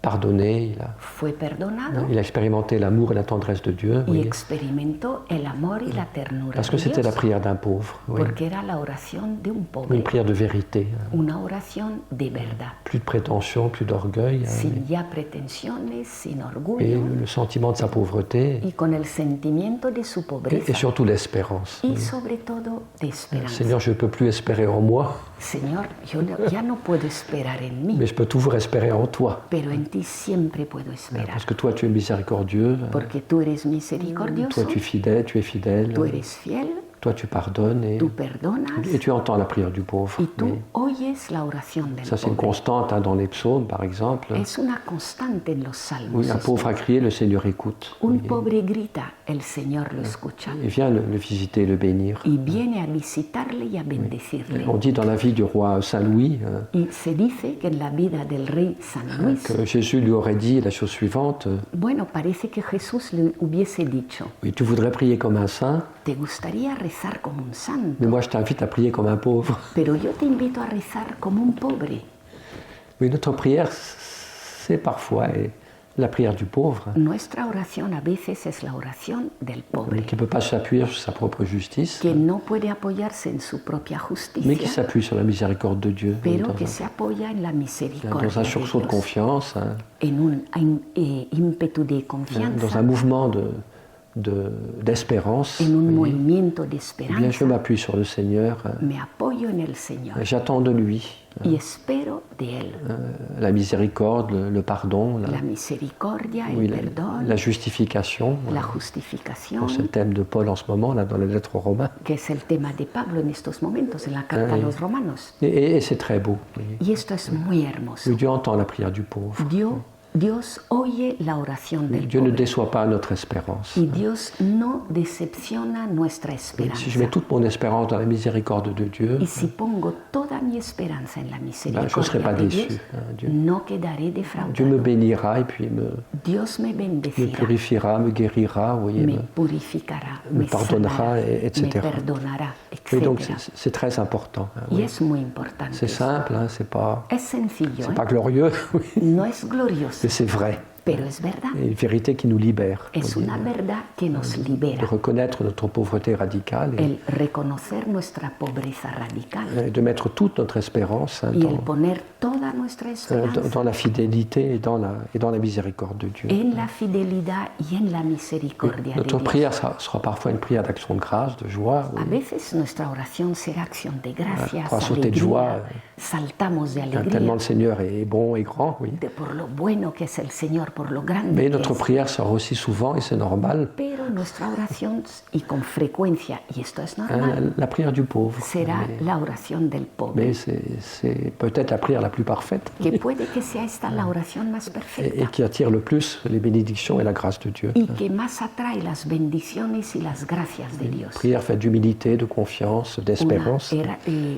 Speaker 1: pardonné,
Speaker 2: fue perdonado
Speaker 1: il a expérimenté l'amour et la tendresse de Dieu.
Speaker 2: y
Speaker 1: Oui.
Speaker 2: experimentó el amor y la ternura
Speaker 1: Parce que
Speaker 2: de
Speaker 1: c'était la
Speaker 2: Dios,
Speaker 1: prière d'un pauvre. Oui.
Speaker 2: porque era la oración de un
Speaker 1: Une
Speaker 2: pobre,
Speaker 1: prière de vérité.
Speaker 2: una oración de verdad,
Speaker 1: Plus de prétention, plus d'orgueil.
Speaker 2: sin ya pretensiones, sin
Speaker 1: Et
Speaker 2: orgullo
Speaker 1: le sentiment de sa pauvreté.
Speaker 2: y con el sentimiento de su
Speaker 1: Et
Speaker 2: pobreza
Speaker 1: surtout l'espérance.
Speaker 2: y sobre todo de esperanza.
Speaker 1: Seigneur, je ne peux plus espérer en moi,
Speaker 2: Señor, yo ya no puedo esperar en mí,
Speaker 1: mais je peux toujours espérer en toi.
Speaker 2: pero en ti siempre puedo esperar,
Speaker 1: Parce que toi, tu es miséricordieux.
Speaker 2: porque tú eres
Speaker 1: Toi,
Speaker 2: misericordioso,
Speaker 1: tu es fidèle.
Speaker 2: tú eres fiel,
Speaker 1: Toi, tu pardonnes.
Speaker 2: tú perdonas
Speaker 1: Et tu entends la prière du pauvre.
Speaker 2: y tú
Speaker 1: Oui.
Speaker 2: oyes la oración del
Speaker 1: Ça, c'est une
Speaker 2: pobre.
Speaker 1: constante dans les psaumes, par exemple.
Speaker 2: Es una constante en los salmos.
Speaker 1: Oui, un
Speaker 2: esto.
Speaker 1: pauvre a crié, le Seigneur écoute.
Speaker 2: Un
Speaker 1: Oui.
Speaker 2: pobre grita, el Señor lo escucha
Speaker 1: Et vient le visiter, le bénir.
Speaker 2: y viene a visitarle y a bendecirle.
Speaker 1: On dit dans la vie du roi Saint-Louis
Speaker 2: Y se dice que en la vida del rey San Luis,
Speaker 1: que Jésus lui aurait dit la chose suivante
Speaker 2: bueno, parece que Jesús le hubiese dicho,
Speaker 1: oui, tu voudrais prier comme un saint,
Speaker 2: te gustaría rezar como un santo,
Speaker 1: mais moi je t'invite à prier comme un pauvre.
Speaker 2: pero yo te invito a rezar como un pobre.
Speaker 1: Oui, notre prière, c'est parfois la prière du pauvre,
Speaker 2: Nuestra oración a veces es la oración del pobre,
Speaker 1: qui ne peut pas s'appuyer sur sa propre justice,
Speaker 2: que no puede apoyarse en su propia
Speaker 1: mais qui
Speaker 2: justicia,
Speaker 1: s'appuie sur la miséricorde de Dieu,
Speaker 2: pero que se apoya en la misericordia
Speaker 1: dans un
Speaker 2: de
Speaker 1: sursaut de
Speaker 2: Dios,
Speaker 1: confiance,
Speaker 2: en un ímpetu de
Speaker 1: dans
Speaker 2: confianza,
Speaker 1: un mouvement d'espérance.
Speaker 2: en un
Speaker 1: Oui.
Speaker 2: movimiento de
Speaker 1: Eh bien, je
Speaker 2: esperanza.
Speaker 1: m'appuie sur le Seigneur,
Speaker 2: Me apoyo en el Señor
Speaker 1: j'attends de lui
Speaker 2: y espero de Él
Speaker 1: la miséricorde, le pardon,
Speaker 2: la misericordia, el
Speaker 1: oui,
Speaker 2: perdón,
Speaker 1: la justification.
Speaker 2: la justificación,
Speaker 1: C'est le thème de Paul en ce moment, là, dans les lettres aux Romains.
Speaker 2: que es el tema de Pablo en estos momentos en la carta a los romanos.
Speaker 1: Et c'est très beau. Oui.
Speaker 2: Y esto es muy hermoso.
Speaker 1: Oui, Dieu entend la prière du pauvre.
Speaker 2: Dios oye la oración del
Speaker 1: Dieu ne
Speaker 2: pobre
Speaker 1: déçoit pas notre espérance.
Speaker 2: y Dios no decepciona nuestra esperanza.
Speaker 1: Si je mets toute mon espérance dans la miséricorde de Dieu,
Speaker 2: Y si pongo toda mi esperanza en la
Speaker 1: je ne serai
Speaker 2: misericordia
Speaker 1: pas
Speaker 2: de
Speaker 1: déçu.
Speaker 2: Dios,
Speaker 1: Dieu
Speaker 2: no quedaré
Speaker 1: me
Speaker 2: defraudado.
Speaker 1: bénira et puis me
Speaker 2: Dios me bendecirá,
Speaker 1: purifiera, me guérira, vous voyez,
Speaker 2: me purificará,
Speaker 1: me
Speaker 2: me
Speaker 1: pardonnera,
Speaker 2: sanará,
Speaker 1: etc.
Speaker 2: me perdonará,
Speaker 1: Oui, donc
Speaker 2: etc.
Speaker 1: c'est très important. Hein,
Speaker 2: Y
Speaker 1: oui.
Speaker 2: es muy importante.
Speaker 1: C'est simple, hein, c'est pas
Speaker 2: Es sencillo,
Speaker 1: pas glorieux, oui,
Speaker 2: no es glorioso,
Speaker 1: mais c'est vrai.
Speaker 2: pero es verdad.
Speaker 1: Et une vérité qui nous libère.
Speaker 2: Es
Speaker 1: vous
Speaker 2: una
Speaker 1: voyez.
Speaker 2: verdad que nos
Speaker 1: De
Speaker 2: libera.
Speaker 1: reconnaître notre pauvreté radicale
Speaker 2: El reconocer nuestra pobreza radical
Speaker 1: et de mettre toute notre espérance hein,
Speaker 2: y el poner toda nuestra esperanza
Speaker 1: dans la fidélité et dans la miséricorde de Dieu.
Speaker 2: en la fidelidad y en la misericordia de
Speaker 1: Notre
Speaker 2: Dios.
Speaker 1: prière sera parfois une prière d'action de grâce, de joie.
Speaker 2: A
Speaker 1: Oui.
Speaker 2: veces nuestra oración será acción de gracias,
Speaker 1: Para sauter de joie.
Speaker 2: alegría, saltamos de
Speaker 1: Tellement
Speaker 2: alegría
Speaker 1: le Seigneur est bon et grand, oui.
Speaker 2: por lo bueno que es el Señor, por lo grande
Speaker 1: Mais
Speaker 2: que
Speaker 1: notre
Speaker 2: es.
Speaker 1: prière sera aussi souvent, et c'est normal,
Speaker 2: Pero nuestra oración, y con frecuencia, y esto es normal,
Speaker 1: la prière du pauvre.
Speaker 2: será la oración del pobre.
Speaker 1: Mais c'est peut-être la prière la plus parfaite
Speaker 2: Que puede que sea esta la oración más
Speaker 1: et
Speaker 2: perfecta
Speaker 1: qui attire le plus les bénédictions et la grâce de Dieu.
Speaker 2: y que más atrae las bendiciones y las gracias de Dios.
Speaker 1: Prière faite d'humilité, de confiance,
Speaker 2: Una
Speaker 1: d'espérance.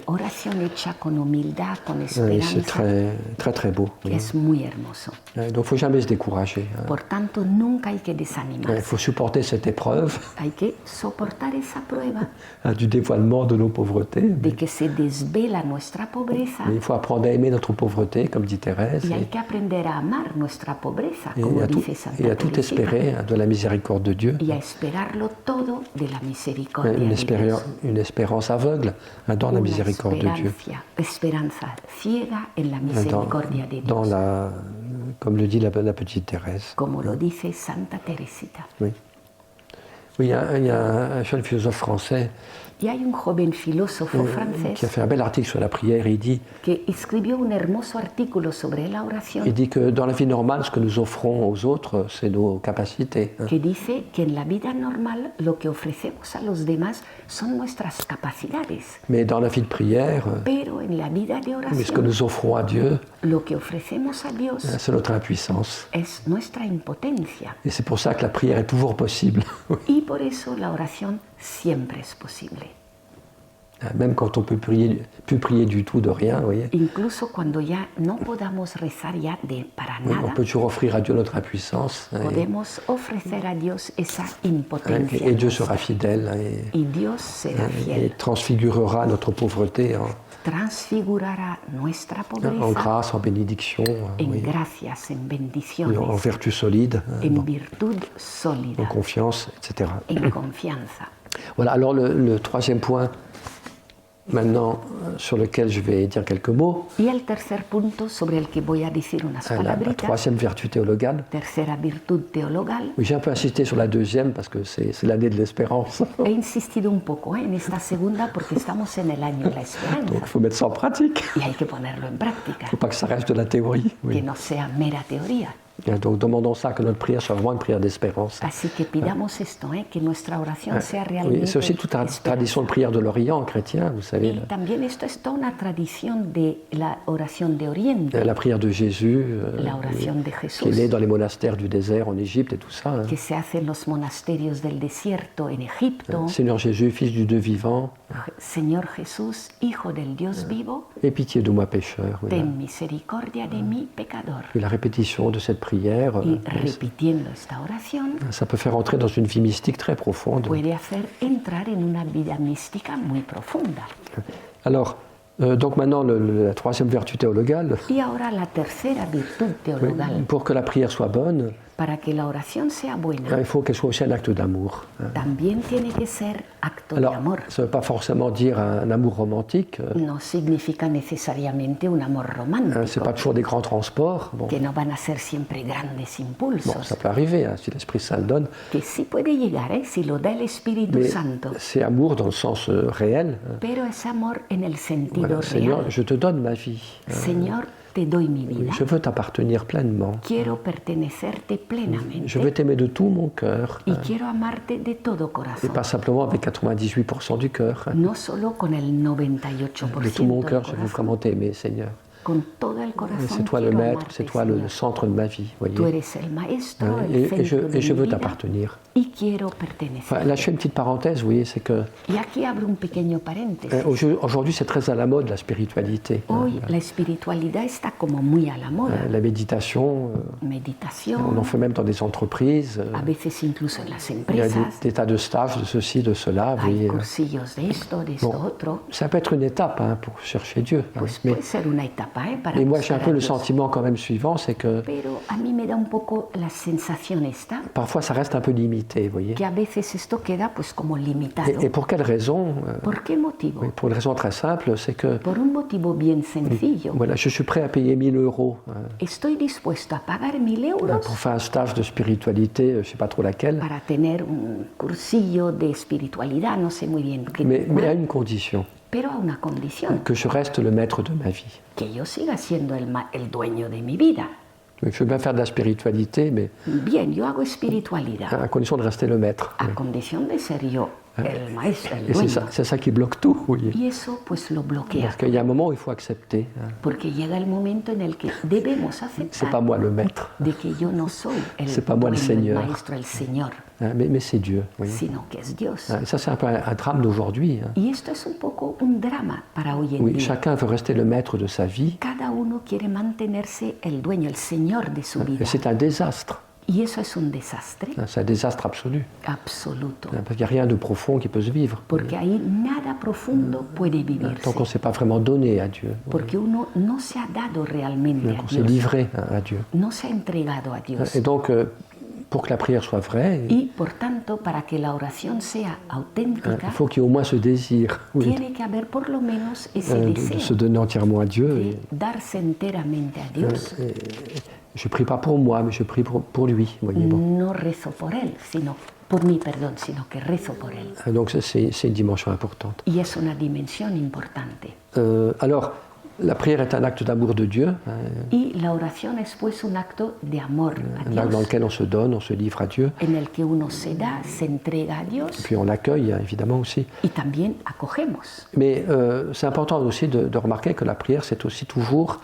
Speaker 2: oración hecha con humildad, con
Speaker 1: Et c'est
Speaker 2: esperanza,
Speaker 1: très, très, très beau.
Speaker 2: que es muy hermoso.
Speaker 1: Donc il ne faut jamais se décourager.
Speaker 2: Por tanto, nunca hay que
Speaker 1: Il
Speaker 2: desanimarse.
Speaker 1: faut supporter cette épreuve
Speaker 2: Hay que soportar esa prueba
Speaker 1: du dévoilement de nos pauvretés.
Speaker 2: de que se desvela nuestra pobreza
Speaker 1: Mais il faut apprendre à aimer notre pauvreté, comme dit Thérèse,
Speaker 2: y hay que aprender a amar nuestra pobreza,
Speaker 1: et
Speaker 2: como
Speaker 1: à tout,
Speaker 2: dice
Speaker 1: et à
Speaker 2: Santa
Speaker 1: tout
Speaker 2: Teresita,
Speaker 1: espérer de la miséricorde de Dieu.
Speaker 2: y a esperarlo todo de la misericordia
Speaker 1: Une,
Speaker 2: de Dios.
Speaker 1: une espérance aveugle dans la
Speaker 2: Una
Speaker 1: miséricorde de Dieu.
Speaker 2: esperanza ciega en la misericordia de
Speaker 1: Dans
Speaker 2: Dios,
Speaker 1: la, comme le dit la petite Thérèse.
Speaker 2: como lo dice Santa Teresita.
Speaker 1: Oui, oui il y a un jeune philosophe français
Speaker 2: Y hay un joven filósofo
Speaker 1: qui a
Speaker 2: francés
Speaker 1: fait un bel article sur la prière. Il dit
Speaker 2: que escribió un hermoso artículo sobre la oración
Speaker 1: que dans la vie normale, ce que nous offrons aux autres, c'est nos capacités.
Speaker 2: que dice que en la vida normal lo que ofrecemos a los demás son nuestras capacidades,
Speaker 1: Mais dans la vie de prière,
Speaker 2: pero en la vida de
Speaker 1: mais ce que
Speaker 2: oración
Speaker 1: nous offrons à Dieu,
Speaker 2: lo que ofrecemos a Dios
Speaker 1: c'est notre impuissance.
Speaker 2: es nuestra impotencia
Speaker 1: Et c'est pour ça que la prière est toujours possible.
Speaker 2: y por eso la oración siempre es posible.
Speaker 1: Même quand on peut plus prier du tout de rien, vous voyez.
Speaker 2: Incluso cuando ya no podamos rezar ya para
Speaker 1: On
Speaker 2: nada,
Speaker 1: peut toujours offrir à Dieu notre impuissance.
Speaker 2: podemos ofrecer a Dios esa
Speaker 1: Et
Speaker 2: impotencia
Speaker 1: Dieu sera fidèle
Speaker 2: y Dios será
Speaker 1: et
Speaker 2: fiel.
Speaker 1: transfigurera notre pauvreté
Speaker 2: Transfigurará nuestra
Speaker 1: en
Speaker 2: pobreza
Speaker 1: grâce, en bénédiction,
Speaker 2: en
Speaker 1: oui,
Speaker 2: gracias, en
Speaker 1: en
Speaker 2: bendiciones,
Speaker 1: vertu solide,
Speaker 2: en virtud
Speaker 1: en
Speaker 2: sólida,
Speaker 1: confiance, etc.
Speaker 2: en confianza.
Speaker 1: Voilà, alors le troisième point, maintenant, sur lequel je vais dire quelques mots,
Speaker 2: Y el tercer punto sobre el que voy a decir unas
Speaker 1: la
Speaker 2: palabritas,
Speaker 1: troisième vertu théologale.
Speaker 2: tercera virtud teologal.
Speaker 1: Oui, j'ai un peu insisté sur la deuxième parce que c'est l'année de l'espérance.
Speaker 2: He insistido un poco en esta segunda porque estamos en el año de la esperanza
Speaker 1: Donc il faut mettre ça en pratique.
Speaker 2: y hay que ponerlo en práctica,
Speaker 1: Il ne faut pas que ça reste de la théorie.
Speaker 2: que
Speaker 1: Oui.
Speaker 2: no sea mera teoría.
Speaker 1: Et donc demandons ça, que notre prière soit vraiment une prière d'espérance.
Speaker 2: Así que pidamos esto, que nuestra oración sea
Speaker 1: Oui,
Speaker 2: realmente
Speaker 1: c'est aussi toute une
Speaker 2: esperanza.
Speaker 1: tradition de prière de l'Orient chrétien, vous savez.
Speaker 2: Y también esto es toda una tradición de la oración de Oriente,
Speaker 1: La prière de Jésus,
Speaker 2: la oración de
Speaker 1: qui est
Speaker 2: Jesús,
Speaker 1: né dans les monastères du désert en Égypte et tout ça.
Speaker 2: que se hace en los monasterios del desierto en Egipto.
Speaker 1: Seigneur Jésus, Fils du Dieu vivant,
Speaker 2: Señor Jesús, Hijo del Dios vivo,
Speaker 1: aie pitié de moi pécheur. Oui,
Speaker 2: ten misericordia de mí, pecador.
Speaker 1: la répétition de cette prière,
Speaker 2: Y repitiendo esta oración,
Speaker 1: ça peut faire entrer dans une vie mystique très profonde.
Speaker 2: puede hacer entrar en una vida mística muy profunda.
Speaker 1: Alors, donc maintenant, la troisième vertu théologale,
Speaker 2: Y ahora la tercera virtud teologal.
Speaker 1: pour que la prière soit bonne,
Speaker 2: Para que la oración sea buena,
Speaker 1: il faut qu'elle soit aussi un acte d'amour.
Speaker 2: también tiene que ser acto de
Speaker 1: Alors,
Speaker 2: amor.
Speaker 1: ça ne veut pas forcément dire un amour romantique,
Speaker 2: No significa necesariamente un amor
Speaker 1: c'est
Speaker 2: romántico,
Speaker 1: pas toujours des grands transports. Bon,
Speaker 2: que no van a ser siempre grandes impulsos,
Speaker 1: ça peut arriver, si l'Esprit Saint le donne,
Speaker 2: que sí puede llegar, si lo da el Espíritu
Speaker 1: mais
Speaker 2: Santo,
Speaker 1: c'est amour dans le sens réel.
Speaker 2: pero es amor en el sentido
Speaker 1: Voilà, Seigneur,
Speaker 2: real.
Speaker 1: je te donne ma vie.
Speaker 2: Señor, te doy mi vida,
Speaker 1: Je veux t'appartenir pleinement.
Speaker 2: quiero pertenecerte plenamente
Speaker 1: Je veux t'aimer de tout mon cœur.
Speaker 2: y quiero amarte de todo
Speaker 1: Et
Speaker 2: corazón,
Speaker 1: pas simplement avec 98% du cœur.
Speaker 2: no solo con el
Speaker 1: De
Speaker 2: 98%
Speaker 1: tout mon
Speaker 2: del
Speaker 1: cœur, je veux
Speaker 2: corazón,
Speaker 1: vraiment t'aimer, Seigneur.
Speaker 2: con todo el
Speaker 1: Et
Speaker 2: corazón
Speaker 1: c'est toi le
Speaker 2: quiero
Speaker 1: maître,
Speaker 2: amarte,
Speaker 1: c'est toi le
Speaker 2: Señor.
Speaker 1: centre de ma vie. Voyez.
Speaker 2: Tú eres el maestro, el
Speaker 1: Et
Speaker 2: centro de
Speaker 1: je
Speaker 2: mi
Speaker 1: veux
Speaker 2: vida,
Speaker 1: t'appartenir.
Speaker 2: y quiero pertenecer.
Speaker 1: Enfin, là, je fais une petite parenthèse, vous voyez, c'est que
Speaker 2: Y aquí abro un pequeño paréntesis.
Speaker 1: aujourd'hui, c'est très à la mode, la spiritualité.
Speaker 2: Hoy la espiritualidad está como muy a la moda.
Speaker 1: La méditation, on en
Speaker 2: Meditación,
Speaker 1: fait même dans des entreprises.
Speaker 2: a veces incluso en las
Speaker 1: Il y a
Speaker 2: empresas,
Speaker 1: des tas de stages de ceci, de cela. Vous
Speaker 2: hay
Speaker 1: voyez.
Speaker 2: cursillos de esto
Speaker 1: Bon,
Speaker 2: otro.
Speaker 1: ça peut être une étape pour chercher Dieu.
Speaker 2: Pues
Speaker 1: Mais,
Speaker 2: puede ser una etapa para
Speaker 1: mais moi, j'ai un
Speaker 2: buscar
Speaker 1: peu
Speaker 2: a
Speaker 1: le
Speaker 2: Dios.
Speaker 1: sentiment quand même suivant, c'est que
Speaker 2: Pero a mí me da un poco la sensación esta,
Speaker 1: parfois ça reste un peu limité, vous voyez.
Speaker 2: que a veces esto queda pues como limitado.
Speaker 1: Et pour quelle raison
Speaker 2: ¿Por qué motivo?
Speaker 1: Pour une raison très simple, c'est que
Speaker 2: Por un motivo bien sencillo.
Speaker 1: voilà, je suis prêt à payer 1000 euros
Speaker 2: Estoy dispuesto a pagar 1.000 euros
Speaker 1: pour faire un stage de spiritualité, je ne sais pas trop laquelle,
Speaker 2: para tener un cursillo de espiritualidad, no sé muy bien qué,
Speaker 1: mais à une condition,
Speaker 2: pero a una condición,
Speaker 1: que je reste le maître de ma vie.
Speaker 2: que yo siga siendo el dueño de mi vida.
Speaker 1: Je veux bien faire de la spiritualité, mais
Speaker 2: Bien, yo hago espiritualidad
Speaker 1: à condition de rester le maître.
Speaker 2: a condición de ser yo el maestro, el
Speaker 1: Et
Speaker 2: dueño.
Speaker 1: c'est ça qui bloque tout, vous voyez.
Speaker 2: Y eso pues lo bloquea.
Speaker 1: Parce qu'il y a un moment où il faut accepter.
Speaker 2: Porque llega el momento en el que debemos
Speaker 1: C'est pas
Speaker 2: aceptar
Speaker 1: moi le maître,
Speaker 2: de que yo no soy el
Speaker 1: C'est pas moi le
Speaker 2: dueño,
Speaker 1: Seigneur.
Speaker 2: el maestro, el Señor,
Speaker 1: mais c'est Dieu. Vous voyez.
Speaker 2: sino que es Dios.
Speaker 1: Et ça, c'est un peu un drame d'aujourd'hui.
Speaker 2: Y esto es un poco un drama para hoy en
Speaker 1: Oui,
Speaker 2: día.
Speaker 1: chacun veut rester le maître de sa vie,
Speaker 2: Cada uno quiere mantenerse el dueño, el Señor de su vida.
Speaker 1: et c'est un désastre.
Speaker 2: Y eso es un desastre
Speaker 1: C'est un désastre absolu.
Speaker 2: absoluto.
Speaker 1: Parce qu'il n'y a rien de profond qui peut se vivre.
Speaker 2: Porque ahí nada profundo puede vivirse.
Speaker 1: Tant qu'on ne s'est pas vraiment donné à Dieu.
Speaker 2: Porque uno no se ha dado realmente a
Speaker 1: Qu'on s'est
Speaker 2: Dios.
Speaker 1: livré à Dieu.
Speaker 2: No se ha entregado a Dios.
Speaker 1: Et donc, pour que la prière soit vraie,
Speaker 2: Y por tanto, para que la oración sea auténtica,
Speaker 1: il faut qu'il y ait au moins ce désir
Speaker 2: tiene que haber por lo menos ese
Speaker 1: de
Speaker 2: deseo
Speaker 1: se donner entièrement à Dieu.
Speaker 2: de darse enteramente a Dios.
Speaker 1: Je ne prie pas pour moi, mais je prie pour lui. Voyez, bon.
Speaker 2: No rezo por Él, sino por mí, perdón, sino que rezo por Él.
Speaker 1: Donc c'est une dimension importante.
Speaker 2: Y es una dimensión importante.
Speaker 1: Alors, la prière est un acte d'amour de Dieu,
Speaker 2: Y la oración es pues un acto de amor a
Speaker 1: un acte dans
Speaker 2: Dios,
Speaker 1: lequel on se donne, on se livre à Dieu,
Speaker 2: en el que uno se da, se entrega a Dios
Speaker 1: puis on l'accueille évidemment aussi.
Speaker 2: y también acogemos.
Speaker 1: Mais c'est important aussi de remarquer que la prière, c'est aussi toujours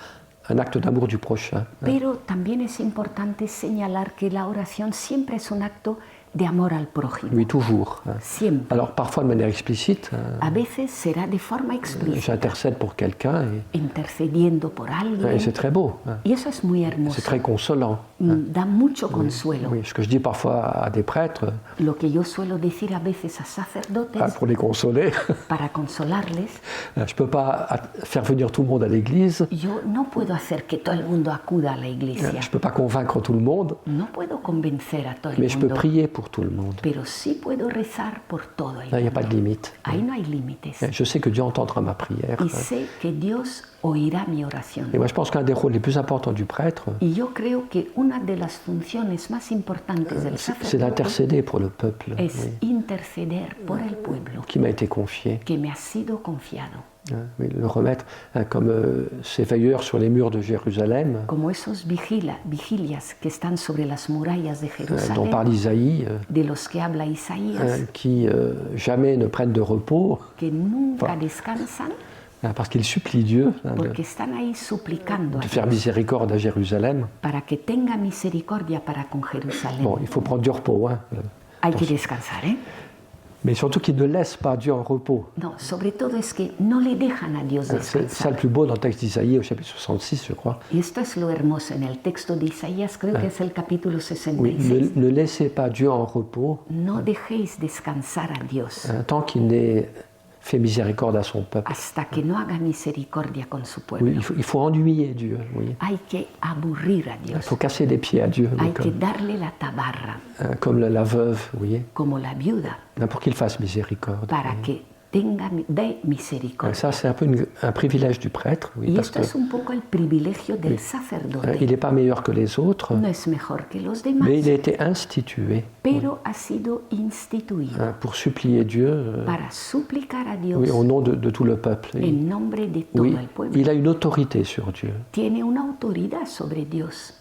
Speaker 1: un acte d'amour du prochain.
Speaker 2: Pero también es importante señalar que la oración siempre es un acto de amor al prójimo.
Speaker 1: Oui, toujours.
Speaker 2: Siempre.
Speaker 1: Alors parfois de manière explicite,
Speaker 2: A veces será de forma explícita,
Speaker 1: j'intercède pour quelqu'un
Speaker 2: intercediendo por
Speaker 1: et
Speaker 2: alguien.
Speaker 1: c'est très beau,
Speaker 2: Y eso es muy
Speaker 1: c'est
Speaker 2: hermoso.
Speaker 1: très consolant.
Speaker 2: Da mucho consuelo.
Speaker 1: Oui, ce que je dis parfois à des prêtres,
Speaker 2: Lo que yo suelo decir a veces a sacerdotes
Speaker 1: pour les consoler,
Speaker 2: para consolarles,
Speaker 1: je ne peux pas faire venir tout le monde à l'église,
Speaker 2: yo no puedo hacer que todo el mundo acuda a la
Speaker 1: je
Speaker 2: iglesia.
Speaker 1: ne peux pas convaincre tout le monde,
Speaker 2: No puedo convencer a todo el
Speaker 1: mais je peux
Speaker 2: mundo,
Speaker 1: prier pour tout le monde.
Speaker 2: pero sí puedo rezar por todo el
Speaker 1: Là, il n'y a pas de
Speaker 2: mundo.
Speaker 1: limite.
Speaker 2: Ahí no hay límites.
Speaker 1: Je sais que Dieu entendra ma prière.
Speaker 2: Y sé que Dios oirá mi oración.
Speaker 1: Et moi, je pense qu'un des rôles les plus importants du prêtre,
Speaker 2: Y yo creo que una de las funciones más importantes del
Speaker 1: c'est
Speaker 2: sacerdote
Speaker 1: d'intercéder pour le peuple
Speaker 2: es interceder por el pueblo
Speaker 1: qui m'a été confié.
Speaker 2: que me ha sido confiado.
Speaker 1: Oui, le remettre comme ces veilleurs sur les murs de Jérusalem,
Speaker 2: Como esos vigilias que están sobre las murallas de
Speaker 1: dont
Speaker 2: Jerusalén,
Speaker 1: parle Isaïe,
Speaker 2: de los que habla Isaías,
Speaker 1: qui jamais ne prennent de repos,
Speaker 2: que nunca descansan
Speaker 1: parce qu'ils supplient Dieu
Speaker 2: porque están ahí suplicando a
Speaker 1: de faire
Speaker 2: Dios
Speaker 1: miséricorde à Jérusalem.
Speaker 2: para que tenga misericordia para con Jerusalén.
Speaker 1: Bon, il faut prendre du repos,
Speaker 2: Hay que descansar, ¿eh?
Speaker 1: mais surtout qu'ils ne laissent pas Dieu en repos.
Speaker 2: No, sobre todo es que no le dejan a Dios
Speaker 1: C'est ça
Speaker 2: descansar.
Speaker 1: le plus beau dans le texte d'Isaïe au chapitre 66, je crois.
Speaker 2: Y esto es lo hermoso en el texto de Isaías, creo que es el capítulo
Speaker 1: Oui,
Speaker 2: 66.
Speaker 1: ne laissez pas Dieu en repos
Speaker 2: No dejéis descansar a Dios
Speaker 1: tant qu'il n'ait fait miséricorde à son peuple.
Speaker 2: hasta que no haga misericordia con su
Speaker 1: Oui,
Speaker 2: pueblo.
Speaker 1: il faut ennuyer Dieu. Oui.
Speaker 2: Hay que aburrir a
Speaker 1: Il
Speaker 2: Dios,
Speaker 1: faut casser les pieds à Dieu,
Speaker 2: hay que darle la tabarra,
Speaker 1: comme la veuve, vous voyez,
Speaker 2: como la viuda,
Speaker 1: pour qu'il fasse miséricorde.
Speaker 2: para que dé misericordia.
Speaker 1: Ça, c'est un peu un privilège du prêtre, oui,
Speaker 2: Y
Speaker 1: parce
Speaker 2: esto es un poco el privilegio del sacerdote.
Speaker 1: qu'il n'est pas meilleur que les autres,
Speaker 2: No es mejor que los demás,
Speaker 1: mais il a été institué
Speaker 2: pero ha sido instituido
Speaker 1: pour supplier Dieu
Speaker 2: para suplicar a Dios
Speaker 1: oui, au nom de tout le peuple.
Speaker 2: en nombre de todo
Speaker 1: Oui,
Speaker 2: el pueblo.
Speaker 1: il a une autorité sur Dieu.
Speaker 2: Tiene una autoridad sobre Dios.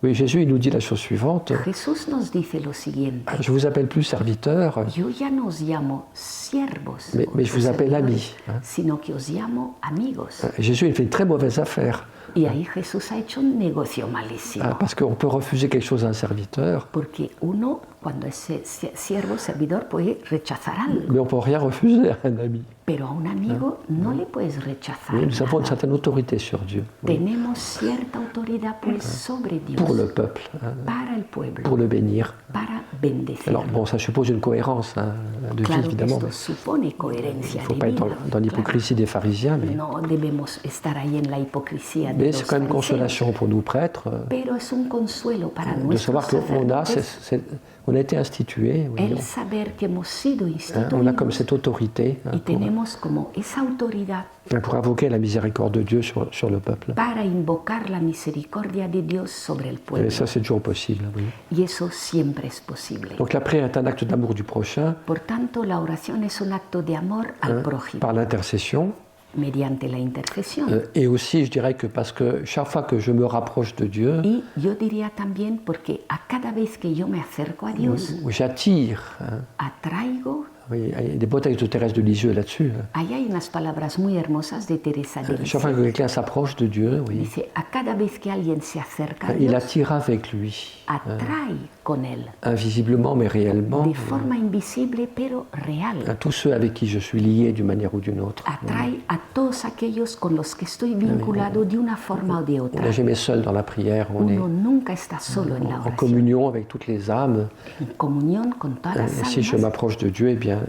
Speaker 1: Oui, Jésus, il nous dit la chose suivante.
Speaker 2: Jesús nos dice lo siguiente:
Speaker 1: Je vous appelle plus serviteur,
Speaker 2: yo ya no os llamo siervos,
Speaker 1: mais je vous appelle
Speaker 2: servidores,
Speaker 1: ami.
Speaker 2: sino que os llamo amigos.
Speaker 1: Jésus, il fait une très mauvaise affaire,
Speaker 2: Y ahí Jesús ha hecho un negocio malísimo,
Speaker 1: parce qu'on peut refuser quelque chose à un serviteur,
Speaker 2: porque uno cuando es siervo, servidor, puede rechazar algo,
Speaker 1: mais on ne peut rien refuser à un ami.
Speaker 2: pero a un amigo no le puedes rechazar
Speaker 1: Oui, nous avons une
Speaker 2: nada.
Speaker 1: certaine autorité sur Dieu, oui,
Speaker 2: Tenemos cierta autoridad pues sobre Dios,
Speaker 1: pour le peuple,
Speaker 2: para el pueblo,
Speaker 1: pour le bénir.
Speaker 2: para bendecirlo.
Speaker 1: Alors, bon, ça suppose une cohérence de vie,
Speaker 2: Claro que
Speaker 1: évidemment.
Speaker 2: esto supone coherencia
Speaker 1: Il ne faut
Speaker 2: de
Speaker 1: pas être
Speaker 2: vida.
Speaker 1: dans l'hypocrisie des pharisiens, mais,
Speaker 2: No debemos estar ahí en la hipocresía de
Speaker 1: c'est
Speaker 2: los
Speaker 1: quand même une
Speaker 2: fariseos,
Speaker 1: consolation pour nous prêtres
Speaker 2: pero es un consuelo para
Speaker 1: de
Speaker 2: nuestros
Speaker 1: savoir qu'on a,
Speaker 2: sacerdotes
Speaker 1: on a été institués, oui,
Speaker 2: el saber que hemos sido
Speaker 1: on a comme
Speaker 2: instituidos
Speaker 1: cette autorité
Speaker 2: y tenemos como esa autoridad
Speaker 1: pour invoquer la miséricorde de Dieu sur le peuple.
Speaker 2: para invocar la misericordia de Dios sobre el pueblo.
Speaker 1: Et ça, c'est toujours possible. Oui.
Speaker 2: Y eso siempre es posible.
Speaker 1: Donc la prière est un acte d'amour du prochain
Speaker 2: Por tanto, la oración es un acto de amor al prójimo
Speaker 1: par l'intercession,
Speaker 2: mediante la intercesión.
Speaker 1: Et aussi, je dirais que parce que chaque fois que je me rapproche de Dieu,
Speaker 2: Y yo diría también porque a cada vez que yo me acerco a Dios,
Speaker 1: j'attire.
Speaker 2: atraigo.
Speaker 1: Oui, il y a des beaux textes de Thérèse de Lisieux là-dessus.
Speaker 2: Ahí hay unas palabras muy hermosas de Teresa de
Speaker 1: Chaque fois que
Speaker 2: Lisieux.
Speaker 1: quelqu'un s'approche de Dieu, oui,
Speaker 2: Dice, a cada vez que alguien se acerca a
Speaker 1: il
Speaker 2: Dios,
Speaker 1: attire avec lui,
Speaker 2: atrae con él,
Speaker 1: invisiblement mais réellement,
Speaker 2: de forma invisible pero real.
Speaker 1: à tous ceux avec qui je suis lié d'une manière ou d'une autre.
Speaker 2: Atrae a todos aquellos con los que estoy vinculado de una forma o de
Speaker 1: On
Speaker 2: otra.
Speaker 1: n'est jamais seul dans la prière, on est
Speaker 2: Uno nunca está solo en la
Speaker 1: en
Speaker 2: oración,
Speaker 1: communion avec toutes les âmes.
Speaker 2: en comunión con todas
Speaker 1: Et
Speaker 2: las
Speaker 1: si je
Speaker 2: almas.
Speaker 1: m'approche de Dieu, eh bien,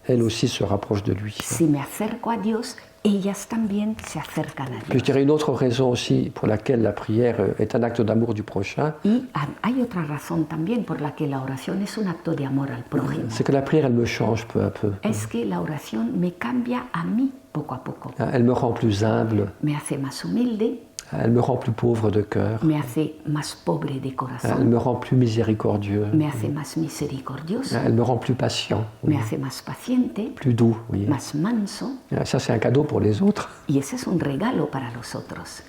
Speaker 1: elle aussi se rapproche de lui.
Speaker 2: Si me acerco a Dios, ellas también se acercan a
Speaker 1: Puis je
Speaker 2: Dios.
Speaker 1: dirais une autre raison aussi pour laquelle la prière est un acte d'amour du prochain,
Speaker 2: Y hay otra razón también por la que la oración es un acto de amor al prójimo.
Speaker 1: c'est que la prière, elle me change peu à peu.
Speaker 2: Es que la oración me cambia a mí poco a poco.
Speaker 1: Elle me rend plus humble,
Speaker 2: Me hace más humilde,
Speaker 1: elle me rend plus pauvre de cœur,
Speaker 2: me hace más pobre de
Speaker 1: elle
Speaker 2: corazón,
Speaker 1: me rend plus miséricordieux,
Speaker 2: me hace más misericordioso,
Speaker 1: elle me rend plus patient,
Speaker 2: me hace más paciente,
Speaker 1: plus doux. Oui.
Speaker 2: más manso.
Speaker 1: Ça, c'est un cadeau pour les autres.
Speaker 2: Y ese es un regalo para los otros.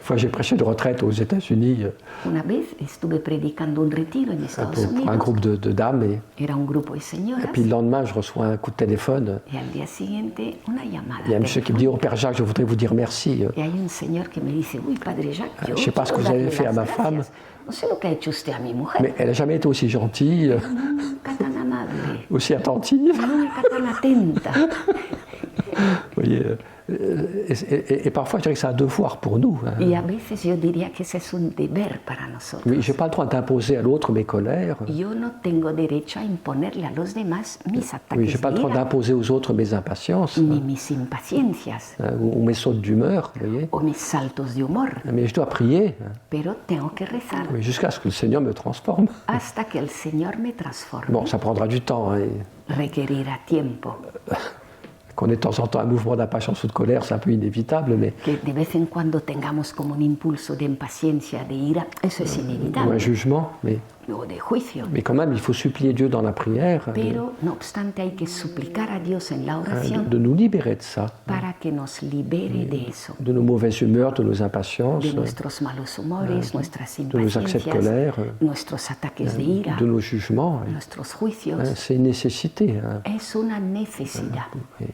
Speaker 1: Une fois, j'ai prêché de retraite aux États-Unis
Speaker 2: Una vez estuve predicando un retiro en Estados
Speaker 1: pour un
Speaker 2: Unidos.
Speaker 1: groupe de dames, et
Speaker 2: Era un grupo de señoras.
Speaker 1: puis le lendemain, je reçois un coup de téléphone.
Speaker 2: Y al día siguiente, una llamada.
Speaker 1: Il y a un monsieur qui me dit,
Speaker 2: telefónica.
Speaker 1: oh Père Jacques, je voudrais vous dire merci.
Speaker 2: Y hay un señor que me dice, uy, Padre Jacques, yo
Speaker 1: Je sais pas ce que
Speaker 2: quiero
Speaker 1: vous avez
Speaker 2: darle
Speaker 1: fait à
Speaker 2: las
Speaker 1: ma
Speaker 2: gracias.
Speaker 1: femme.
Speaker 2: No sé lo que ha hecho usted a mi mujer.
Speaker 1: Mais elle n'a jamais été aussi gentille,
Speaker 2: Nunca tan amable,
Speaker 1: aussi attentive.
Speaker 2: nunca tan atenta.
Speaker 1: Vous voyez, et parfois, je dirais que c'est un devoir pour nous. Hein.
Speaker 2: Y a veces yo diría que ese es un deber para nosotros.
Speaker 1: Oui, je n'ai pas le droit d'imposer à l'autre mes colères.
Speaker 2: Yo no tengo derecho a imponerle a los demás mis
Speaker 1: Oui,
Speaker 2: ataques
Speaker 1: je n'ai pas le
Speaker 2: de
Speaker 1: droit
Speaker 2: ira,
Speaker 1: d'imposer aux autres mes impatiences
Speaker 2: ni mis impaciencias
Speaker 1: ou mes sautes d'humeur. Vous voyez.
Speaker 2: o mis saltos de humor,
Speaker 1: Mais je dois prier
Speaker 2: pero tengo que rezar
Speaker 1: oui, jusqu'à ce que le Seigneur me transforme.
Speaker 2: hasta que el Señor me transforme.
Speaker 1: Bon, ça prendra du temps. Hein.
Speaker 2: Requerirá tiempo,
Speaker 1: Qu'on ait de temps en temps un mouvement d'impatience ou de colère, c'est un peu inévitable, mais
Speaker 2: que de vez en cuando tengamos como un impulso de impaciencia, de ira, eso es
Speaker 1: ou un
Speaker 2: inevitable,
Speaker 1: jugement.
Speaker 2: o de juicio.
Speaker 1: Mais quand même, il faut supplier Dieu dans la prière
Speaker 2: Pero, no obstante, hay que suplicar a Dios en la oración
Speaker 1: de nous libérer de ça,
Speaker 2: para que nos libere de eso,
Speaker 1: de nos mauvaises humeurs, de nos impatiences,
Speaker 2: de nuestros malos humores, nuestras
Speaker 1: de nos accès de
Speaker 2: impaciencias,
Speaker 1: colère,
Speaker 2: nuestros ataques de ira,
Speaker 1: de nos jugements.
Speaker 2: nuestros juicios.
Speaker 1: C'est une nécessité. Hein.
Speaker 2: Es una necesidad.
Speaker 1: Et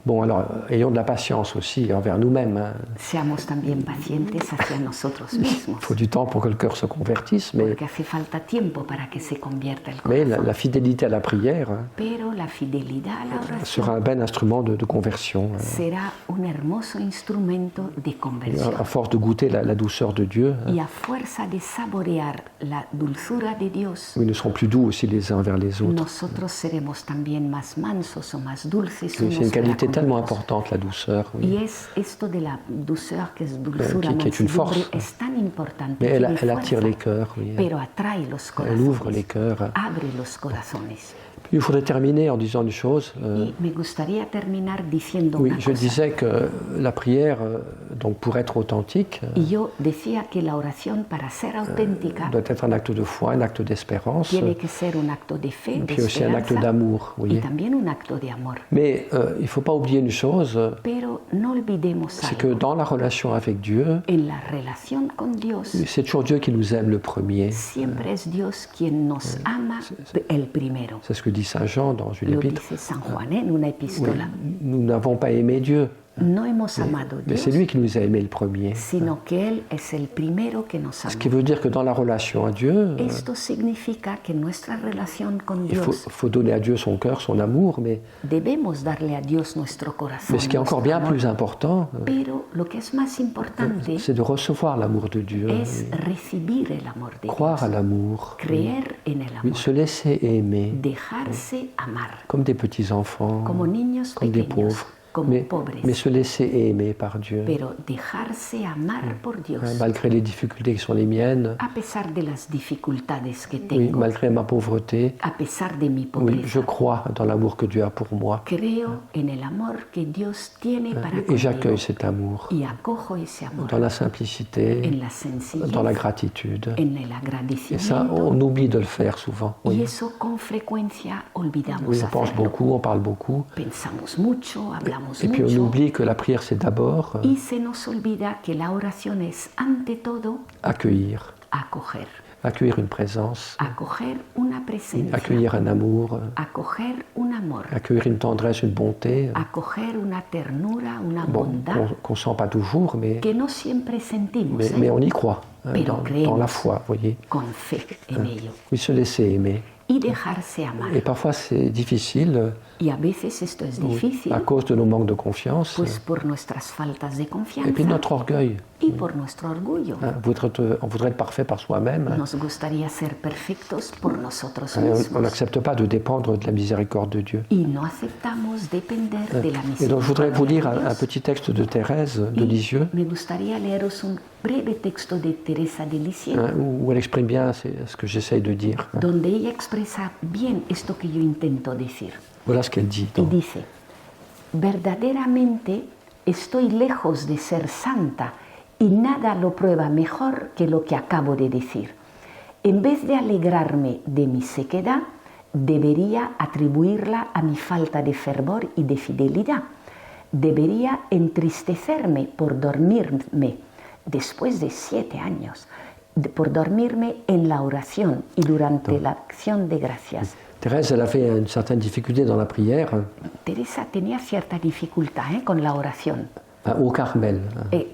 Speaker 1: bon, alors, ayons de la patience aussi envers nous-mêmes. Hein.
Speaker 2: Seamos también pacientes hacia nosotros mismos,
Speaker 1: Il faut du temps pour que le cœur se convertisse, mais
Speaker 2: porque hace falta tiempo para que se convierta el
Speaker 1: la
Speaker 2: corazón.
Speaker 1: fidélité à la prière
Speaker 2: Pero la fidelidad a la oración
Speaker 1: sera un bel instrument de conversion.
Speaker 2: será un hermoso instrumento de conversión.
Speaker 1: À force de goûter la douceur de Dieu, hein,
Speaker 2: Y a fuerza de saborear la dulzura de Dios,
Speaker 1: nous serons plus doux aussi les uns envers les autres.
Speaker 2: nosotros seremos también más mansos o más dulces
Speaker 1: C'est
Speaker 2: unos
Speaker 1: une
Speaker 2: para
Speaker 1: qualité
Speaker 2: con
Speaker 1: tellement
Speaker 2: otros.
Speaker 1: importante, la douceur. Oui.
Speaker 2: Y es esto de la dulzura, que es dulzura,
Speaker 1: qui est une
Speaker 2: mansedumbre,
Speaker 1: force.
Speaker 2: es tan importante,
Speaker 1: Mais
Speaker 2: tiene
Speaker 1: elle attire
Speaker 2: fuerza,
Speaker 1: les cœurs. Oui.
Speaker 2: pero atrae los
Speaker 1: Elle ouvre les
Speaker 2: corazones,
Speaker 1: cœurs.
Speaker 2: abre los corazones.
Speaker 1: Puis, il faudrait terminer en disant une chose.
Speaker 2: Y me gustaría terminar diciendo
Speaker 1: Oui,
Speaker 2: una
Speaker 1: je
Speaker 2: cosa.
Speaker 1: disais que la prière, donc pour être authentique,
Speaker 2: Y yo decía que la oración, para ser auténtica,
Speaker 1: doit être un acte de foi, un acte d'espérance,
Speaker 2: tiene que ser un acto de fe, de
Speaker 1: puis aussi un acte
Speaker 2: esperanza,
Speaker 1: d'amour.
Speaker 2: y
Speaker 1: Oui.
Speaker 2: también un acto de amor.
Speaker 1: Mais il ne faut pas oublier une chose,
Speaker 2: Pero no olvidemos
Speaker 1: c'est que
Speaker 2: algo.
Speaker 1: dans la relation avec Dieu,
Speaker 2: En la relación con Dios,
Speaker 1: c'est toujours Dieu qui nous aime le premier.
Speaker 2: siempre es Dios quien nos ama el primero.
Speaker 1: C'est ce que dit Saint Jean dans une
Speaker 2: Lo
Speaker 1: épître.
Speaker 2: dice San Juan en una
Speaker 1: Oui,
Speaker 2: epístola.
Speaker 1: nous n'avons pas aimé Dieu,
Speaker 2: No hemos amado a
Speaker 1: mais c'est
Speaker 2: Dios,
Speaker 1: lui qui nous a aimés le premier.
Speaker 2: sino que Él es el primero que nos
Speaker 1: Ce qui
Speaker 2: ama.
Speaker 1: veut dire que dans la relation à Dieu,
Speaker 2: Esto significa que en nuestra relación con
Speaker 1: il
Speaker 2: Dios
Speaker 1: faut donner à Dieu son cœur, son amour, mais
Speaker 2: debemos darle a Dios nuestro corazón,
Speaker 1: ce qui est encore
Speaker 2: nuestro
Speaker 1: bien
Speaker 2: amor.
Speaker 1: plus important,
Speaker 2: Pero lo que es más importante
Speaker 1: c'est de recevoir l'amour de Dieu,
Speaker 2: es recibir el amor de
Speaker 1: croire à
Speaker 2: Dios,
Speaker 1: l'amour,
Speaker 2: creer en el
Speaker 1: oui,
Speaker 2: amor,
Speaker 1: se laisser aimer,
Speaker 2: dejarse amar,
Speaker 1: comme des petits-enfants,
Speaker 2: como niños
Speaker 1: comme des
Speaker 2: pequeños,
Speaker 1: pauvres,
Speaker 2: como
Speaker 1: mais
Speaker 2: pobres,
Speaker 1: se laisser aimer par Dieu,
Speaker 2: pero dejarse amar por Dios,
Speaker 1: malgré les difficultés qui sont les miennes,
Speaker 2: a pesar de las dificultades que
Speaker 1: oui,
Speaker 2: tengo,
Speaker 1: malgré ma pauvreté,
Speaker 2: a pesar de mi
Speaker 1: oui, je
Speaker 2: pobreza.
Speaker 1: crois dans l'amour que Dieu a pour moi,
Speaker 2: Creo en el amor que Dios tiene para
Speaker 1: et
Speaker 2: conmigo
Speaker 1: j'accueille cet amour
Speaker 2: y acojo ese amor
Speaker 1: dans la simplicité,
Speaker 2: en la sencillez,
Speaker 1: dans la gratitude.
Speaker 2: en el
Speaker 1: Et ça,
Speaker 2: agradecimiento.
Speaker 1: on oublie de le faire souvent.
Speaker 2: Y
Speaker 1: Oui,
Speaker 2: eso con frecuencia olvidamos
Speaker 1: oui, on pense
Speaker 2: hacerlo.
Speaker 1: beaucoup, on parle beaucoup,
Speaker 2: Pensamos mucho, hablamos oramos
Speaker 1: Et puis on
Speaker 2: mucho
Speaker 1: oublie que la prière, c'est d'abord
Speaker 2: y se nos olvida que la oración es ante todo
Speaker 1: accueillir.
Speaker 2: acoger.
Speaker 1: Accueillir une présence,
Speaker 2: Acoger una presencia,
Speaker 1: accueillir un amour,
Speaker 2: acoger un amor,
Speaker 1: accueillir une tendresse, une bonté,
Speaker 2: acoger una ternura, una
Speaker 1: bon,
Speaker 2: bondad
Speaker 1: qu'on ne sent pas toujours, mais
Speaker 2: que no siempre sentimos,
Speaker 1: mais on y croit, hein,
Speaker 2: Pero
Speaker 1: dans
Speaker 2: creemos.
Speaker 1: la foi, vous voyez.
Speaker 2: con fe en ello.
Speaker 1: Oui, se laisser aimer.
Speaker 2: Y dejarse amar.
Speaker 1: Et parfois c'est difficile
Speaker 2: Y a veces esto es difícil,
Speaker 1: à cause de nos manques de confiance
Speaker 2: pues por nuestras faltas de
Speaker 1: et puis
Speaker 2: confianza
Speaker 1: notre orgueil.
Speaker 2: y por nuestro orgullo.
Speaker 1: Hein, on voudrait être parfait par soi-même.
Speaker 2: Nos gustaría ser perfectos por nosotros
Speaker 1: Hein, on
Speaker 2: mismos
Speaker 1: n'accepte pas de dépendre de la miséricorde de Dieu.
Speaker 2: y no aceptamos depender de la
Speaker 1: Et donc je voudrais vous lire
Speaker 2: misericordia de
Speaker 1: un
Speaker 2: Dios.
Speaker 1: petit texte de Thérèse de
Speaker 2: Y
Speaker 1: Lisieux,
Speaker 2: me gustaría leeros un breve texto de Teresa de Lisieux,
Speaker 1: hein, où elle exprime bien ce que j'essaye de dire. Hein.
Speaker 2: donde ella expresa bien esto que yo intento decir.
Speaker 1: Voilà ce qu'elle dit.
Speaker 2: Y dice, verdaderamente estoy lejos de ser santa y nada lo prueba mejor que lo que acabo de decir. En vez de alegrarme de mi sequedad, debería atribuirla a mi falta de fervor y de fidelidad. Debería entristecerme por dormirme después de 7 años, por dormirme en la oración y durante la acción de gracias.
Speaker 1: Thérèse, elle avait une certaine difficulté dans la prière
Speaker 2: Teresa tenía cierta dificultad con la oración
Speaker 1: au Carmel.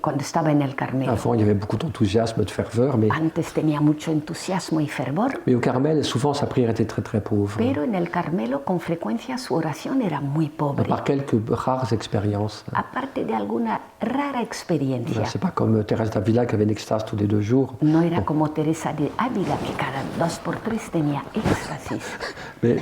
Speaker 2: cuando estaba en el Carmelo.
Speaker 1: Avant, il y avait beaucoup d'enthousiasme, de ferveur,
Speaker 2: Antes tenía mucho entusiasmo y fervor,
Speaker 1: mais au Carmel, souvent, sa prière était très très pauvre.
Speaker 2: pero en el Carmelo con frecuencia su oración era muy pobre,
Speaker 1: Par quelques rares expériences.
Speaker 2: aparte de alguna rara experiencia.
Speaker 1: C'est pas comme Thérèse d'Avila qui avait une extase tous les 2 jours.
Speaker 2: No era como Teresa de Ávila, que cada 2 por 3 tenía éxtasis.
Speaker 1: Mais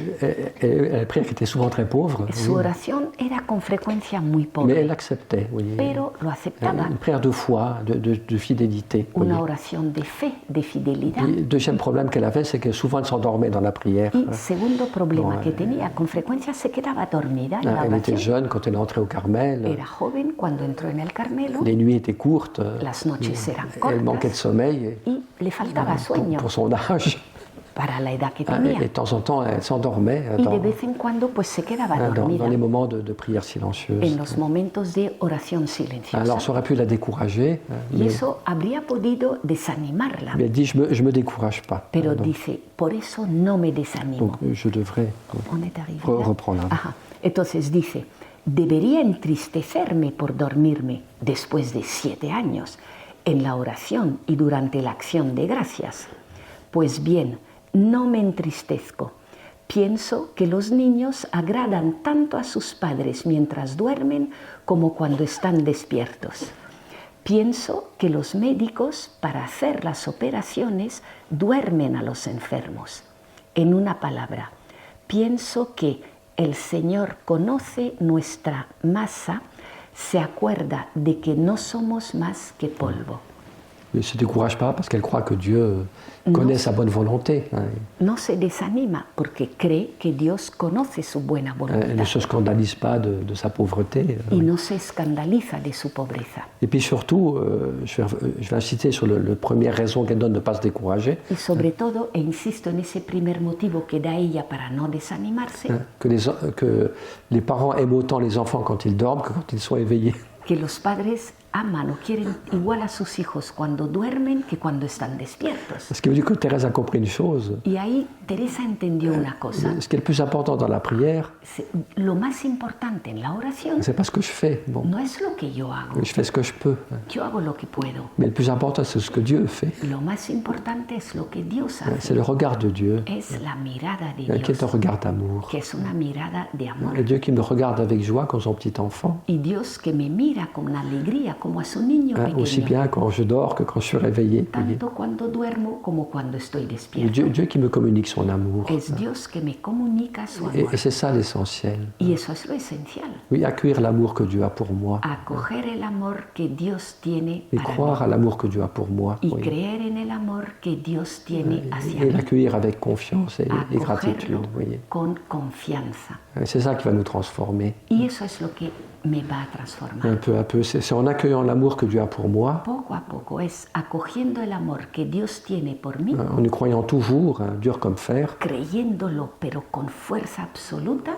Speaker 1: la prière était souvent très pauvre.
Speaker 2: Su oración era con frecuencia muy
Speaker 1: Mais
Speaker 2: pobre,
Speaker 1: elle acceptait, vous voyez.
Speaker 2: pero lo aceptaba.
Speaker 1: Une prière de foi, de fidélité. vous
Speaker 2: Una
Speaker 1: voyez.
Speaker 2: oración de fe, de fidelidad.
Speaker 1: Et le deuxième problème qu'elle avait, c'est que souvent elle s'endormait dans la prière.
Speaker 2: Y segundo problema que tenía, con frecuencia se quedaba dormida en la
Speaker 1: Elle était
Speaker 2: oración.
Speaker 1: jeune quand elle est entrée au Carmel.
Speaker 2: Era joven cuando entró en el Carmelo,
Speaker 1: Les nuits étaient courtes.
Speaker 2: las noches eran
Speaker 1: Elle manquait de
Speaker 2: cortas
Speaker 1: sommeil
Speaker 2: y le faltaba sueño
Speaker 1: pour son âge.
Speaker 2: para la edad que
Speaker 1: Et
Speaker 2: tenía.
Speaker 1: de temps en temps, elle s'endormait
Speaker 2: Y de vez en cuando pues se quedaba
Speaker 1: dans
Speaker 2: dormida
Speaker 1: les moments de prière silencieuse.
Speaker 2: en los momentos de oración silenciosa.
Speaker 1: Alors ça aurait pu la décourager,
Speaker 2: Y eso habría podido desanimarla,
Speaker 1: mais elle dit je me décourage pas.
Speaker 2: pero
Speaker 1: Donc,
Speaker 2: dice, por eso no me desanimo.
Speaker 1: je devrais
Speaker 2: On est arrivé là.
Speaker 1: reprendre.
Speaker 2: Ajá. Entonces dice, debería entristecerme por dormirme después de 7 años en la oración y durante la acción de gracias. Pues bien, no me entristezco. Pienso que los niños agradan tanto a sus padres mientras duermen como cuando están despiertos. Pienso que los médicos, para hacer las operaciones, duermen a los enfermos. En una palabra, pienso que el Señor conoce nuestra masa, se acuerda de que no somos más que polvo.
Speaker 1: Elle ne se décourage pas parce qu'elle croit que Dieu connaît sa bonne volonté.
Speaker 2: No se desanima porque cree que Dios conoce su buena
Speaker 1: Elle ne
Speaker 2: voluntad
Speaker 1: se scandalise pas de sa pauvreté.
Speaker 2: y no se escandaliza de su pobreza.
Speaker 1: Et puis surtout, je vais insister sur la première raison qu'elle donne de ne pas se décourager,
Speaker 2: Y sobre todo, e insisto en ese primer motivo que da ella para no desanimarse,
Speaker 1: que les parents aiment autant les enfants quand ils dorment que quand ils sont éveillés.
Speaker 2: que los padres aman o quieren igual a sus hijos cuando duermen que cuando están despiertos.
Speaker 1: Ce qui veut dire que Thérèse a compris une chose.
Speaker 2: Y ahí Teresa entendió una cosa.
Speaker 1: Ce qui est le plus important dans la prière,
Speaker 2: Lo más importante en la oración
Speaker 1: c'est pas ce que je fais. Bon,
Speaker 2: no es lo que yo hago.
Speaker 1: je fais ce que je peux.
Speaker 2: Yo hago lo que puedo.
Speaker 1: Mais le plus important, c'est ce que Dieu fait.
Speaker 2: Lo más importante es lo que Dios
Speaker 1: C'est
Speaker 2: hace.
Speaker 1: le regard de Dieu,
Speaker 2: Es la mirada de
Speaker 1: qui est un
Speaker 2: Dios,
Speaker 1: regard d'amour.
Speaker 2: que es una mirada de amor.
Speaker 1: Et Dieu qui me regarde avec joie comme son petit enfant,
Speaker 2: Y Dios que me mira con alegría como a su niño
Speaker 1: aussi
Speaker 2: pequeño,
Speaker 1: bien quand je dors que quand je suis réveillé.
Speaker 2: tanto cuando duermo como cuando estoy
Speaker 1: Et
Speaker 2: despierto.
Speaker 1: Dieu qui me communique son amour.
Speaker 2: Es Dios que me comunica su
Speaker 1: Et
Speaker 2: amor.
Speaker 1: c'est ça l'essentiel.
Speaker 2: Y eso es lo esencial.
Speaker 1: Oui, accueillir l'amour que Dieu a pour moi.
Speaker 2: Acoger el amor que Dios tiene
Speaker 1: Et
Speaker 2: para
Speaker 1: croire
Speaker 2: mí.
Speaker 1: à l'amour que Dieu a pour moi.
Speaker 2: Y
Speaker 1: Oui.
Speaker 2: creer en el amor que Dios tiene hacia
Speaker 1: Et
Speaker 2: mí.
Speaker 1: l'accueillir avec confiance et gratitude.
Speaker 2: Acogerlo
Speaker 1: Vous voyez.
Speaker 2: con confianza.
Speaker 1: C'est ça qui va nous transformer.
Speaker 2: Y eso es lo que me va a transformar.
Speaker 1: Un peu à peu. C'est en accueillant accueillant l'amour que Dieu a pour moi,
Speaker 2: poco a poco, es acogiendo el amor que Dios tiene por mí,
Speaker 1: en y croyant toujours, dur comme fer.
Speaker 2: creyéndolo pero con fuerza absoluta.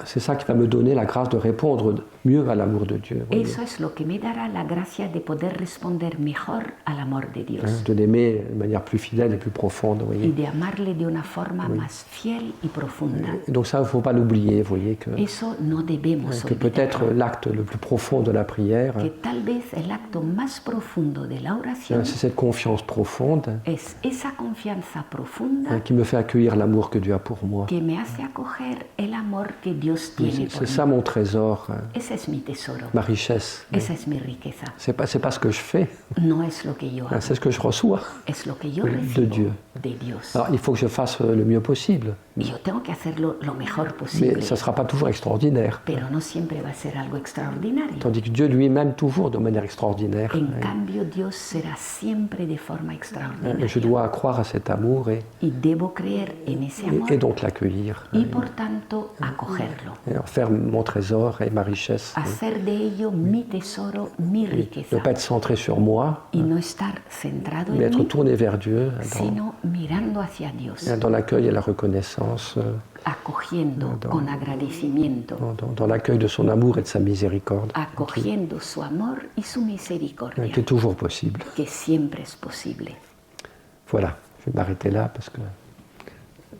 Speaker 1: C'est ça qui va me donner la grâce de répondre mieux à l'amour de Dieu. Voyez.
Speaker 2: Eso es lo que me dará la gracia de poder responder mejor al amor de Dios
Speaker 1: De l'aimer de manière plus fidèle et plus profonde.
Speaker 2: y
Speaker 1: Voyez.
Speaker 2: de amarle de una forma más fiel y profunda.
Speaker 1: Et donc ça, il ne faut pas l'oublier, voyez, que
Speaker 2: Eso no debemos
Speaker 1: peut-être
Speaker 2: olvidar.
Speaker 1: l'acte le plus profond de la prière,
Speaker 2: Que tal vez el acto más profundo de la oración
Speaker 1: c'est cette confiance profonde
Speaker 2: es esa confianza profunda
Speaker 1: qui me fait accueillir l'amour que Dieu a pour moi.
Speaker 2: que me hace acoger el amor que Dios
Speaker 1: Oui,
Speaker 2: tiene
Speaker 1: c'est
Speaker 2: por
Speaker 1: ça
Speaker 2: mí.
Speaker 1: mon trésor,
Speaker 2: Ese es mi tesoro,
Speaker 1: ma richesse.
Speaker 2: esa es mi riqueza.
Speaker 1: C'est pas ce que je fais,
Speaker 2: No es lo que yo hago,
Speaker 1: c'est ce que je reçois.
Speaker 2: es lo que yo
Speaker 1: de
Speaker 2: recibo
Speaker 1: Dieu.
Speaker 2: de Dios.
Speaker 1: Alors il faut que je fasse le mieux possible,
Speaker 2: Y yo tengo que hacerlo lo mejor
Speaker 1: mais
Speaker 2: posible,
Speaker 1: ça ne sera pas toujours extraordinaire.
Speaker 2: pero no siempre va a ser algo extraordinario.
Speaker 1: Tandis que Dieu lui-même toujours de manière extraordinaire.
Speaker 2: En cambio, Dios será siempre de forma
Speaker 1: Et
Speaker 2: extraordinaria.
Speaker 1: je dois croire à cet amour
Speaker 2: Y debo creer en ese amor
Speaker 1: et donc l'accueillir.
Speaker 2: y por tanto acogerlo.
Speaker 1: Et en faire mon trésor et ma richesse.
Speaker 2: Hacer de ello mi tesoro, mi
Speaker 1: Ne
Speaker 2: riqueza.
Speaker 1: pas être centré sur moi,
Speaker 2: Y no estar centrado
Speaker 1: mais
Speaker 2: en
Speaker 1: être
Speaker 2: mí,
Speaker 1: tourné vers Dieu
Speaker 2: sino mirando hacia Dios,
Speaker 1: dans l'accueil et la reconnaissance,
Speaker 2: acogiendo con agradecimiento,
Speaker 1: dans l'accueil de son amour et de sa miséricorde,
Speaker 2: acogiendo su amor y su misericordia,
Speaker 1: qui est toujours possible.
Speaker 2: que siempre es posible.
Speaker 1: Voilà, je vais m'arrêter là parce que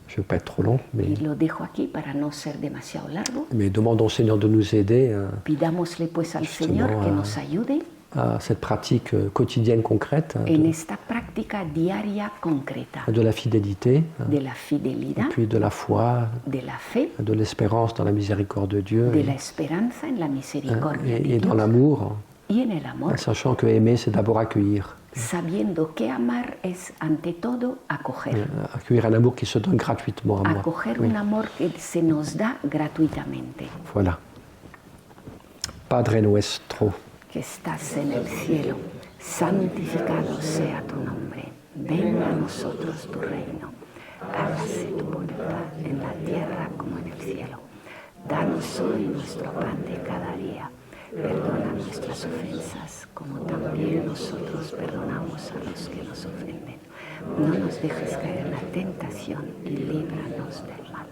Speaker 1: je ne veux pas être trop long,
Speaker 2: Y lo dejo aquí para no ser demasiado largo.
Speaker 1: mais demandons au Seigneur de nous aider
Speaker 2: Pidámosle pues al
Speaker 1: Justement,
Speaker 2: Señor que nos ayude
Speaker 1: à cette pratique quotidienne concrète
Speaker 2: en esta práctica diaria concreta
Speaker 1: de la fidélité,
Speaker 2: de la fidelidad,
Speaker 1: puis de la foi,
Speaker 2: de la fe,
Speaker 1: de l'espérance dans la miséricorde de Dieu
Speaker 2: de la esperanza en la misericordia de
Speaker 1: et dans
Speaker 2: Dios
Speaker 1: l'amour,
Speaker 2: y en el amor,
Speaker 1: sachant que aimer, c'est d'abord accueillir.
Speaker 2: sabiendo que amar es ante todo acoger,
Speaker 1: Accueillir un amour qui se donne gratuitement à moi.
Speaker 2: acoger un amor que se nos da gratuitamente.
Speaker 1: Voilà. Padre nuestro,
Speaker 2: Que estás en el cielo, santificado sea tu nombre, venga a nosotros tu reino, hágase tu voluntad en la tierra como en el cielo. Danos hoy nuestro pan de cada día, perdona nuestras ofensas como también nosotros perdonamos a los que nos ofenden. No nos dejes caer en la tentación y líbranos del mal.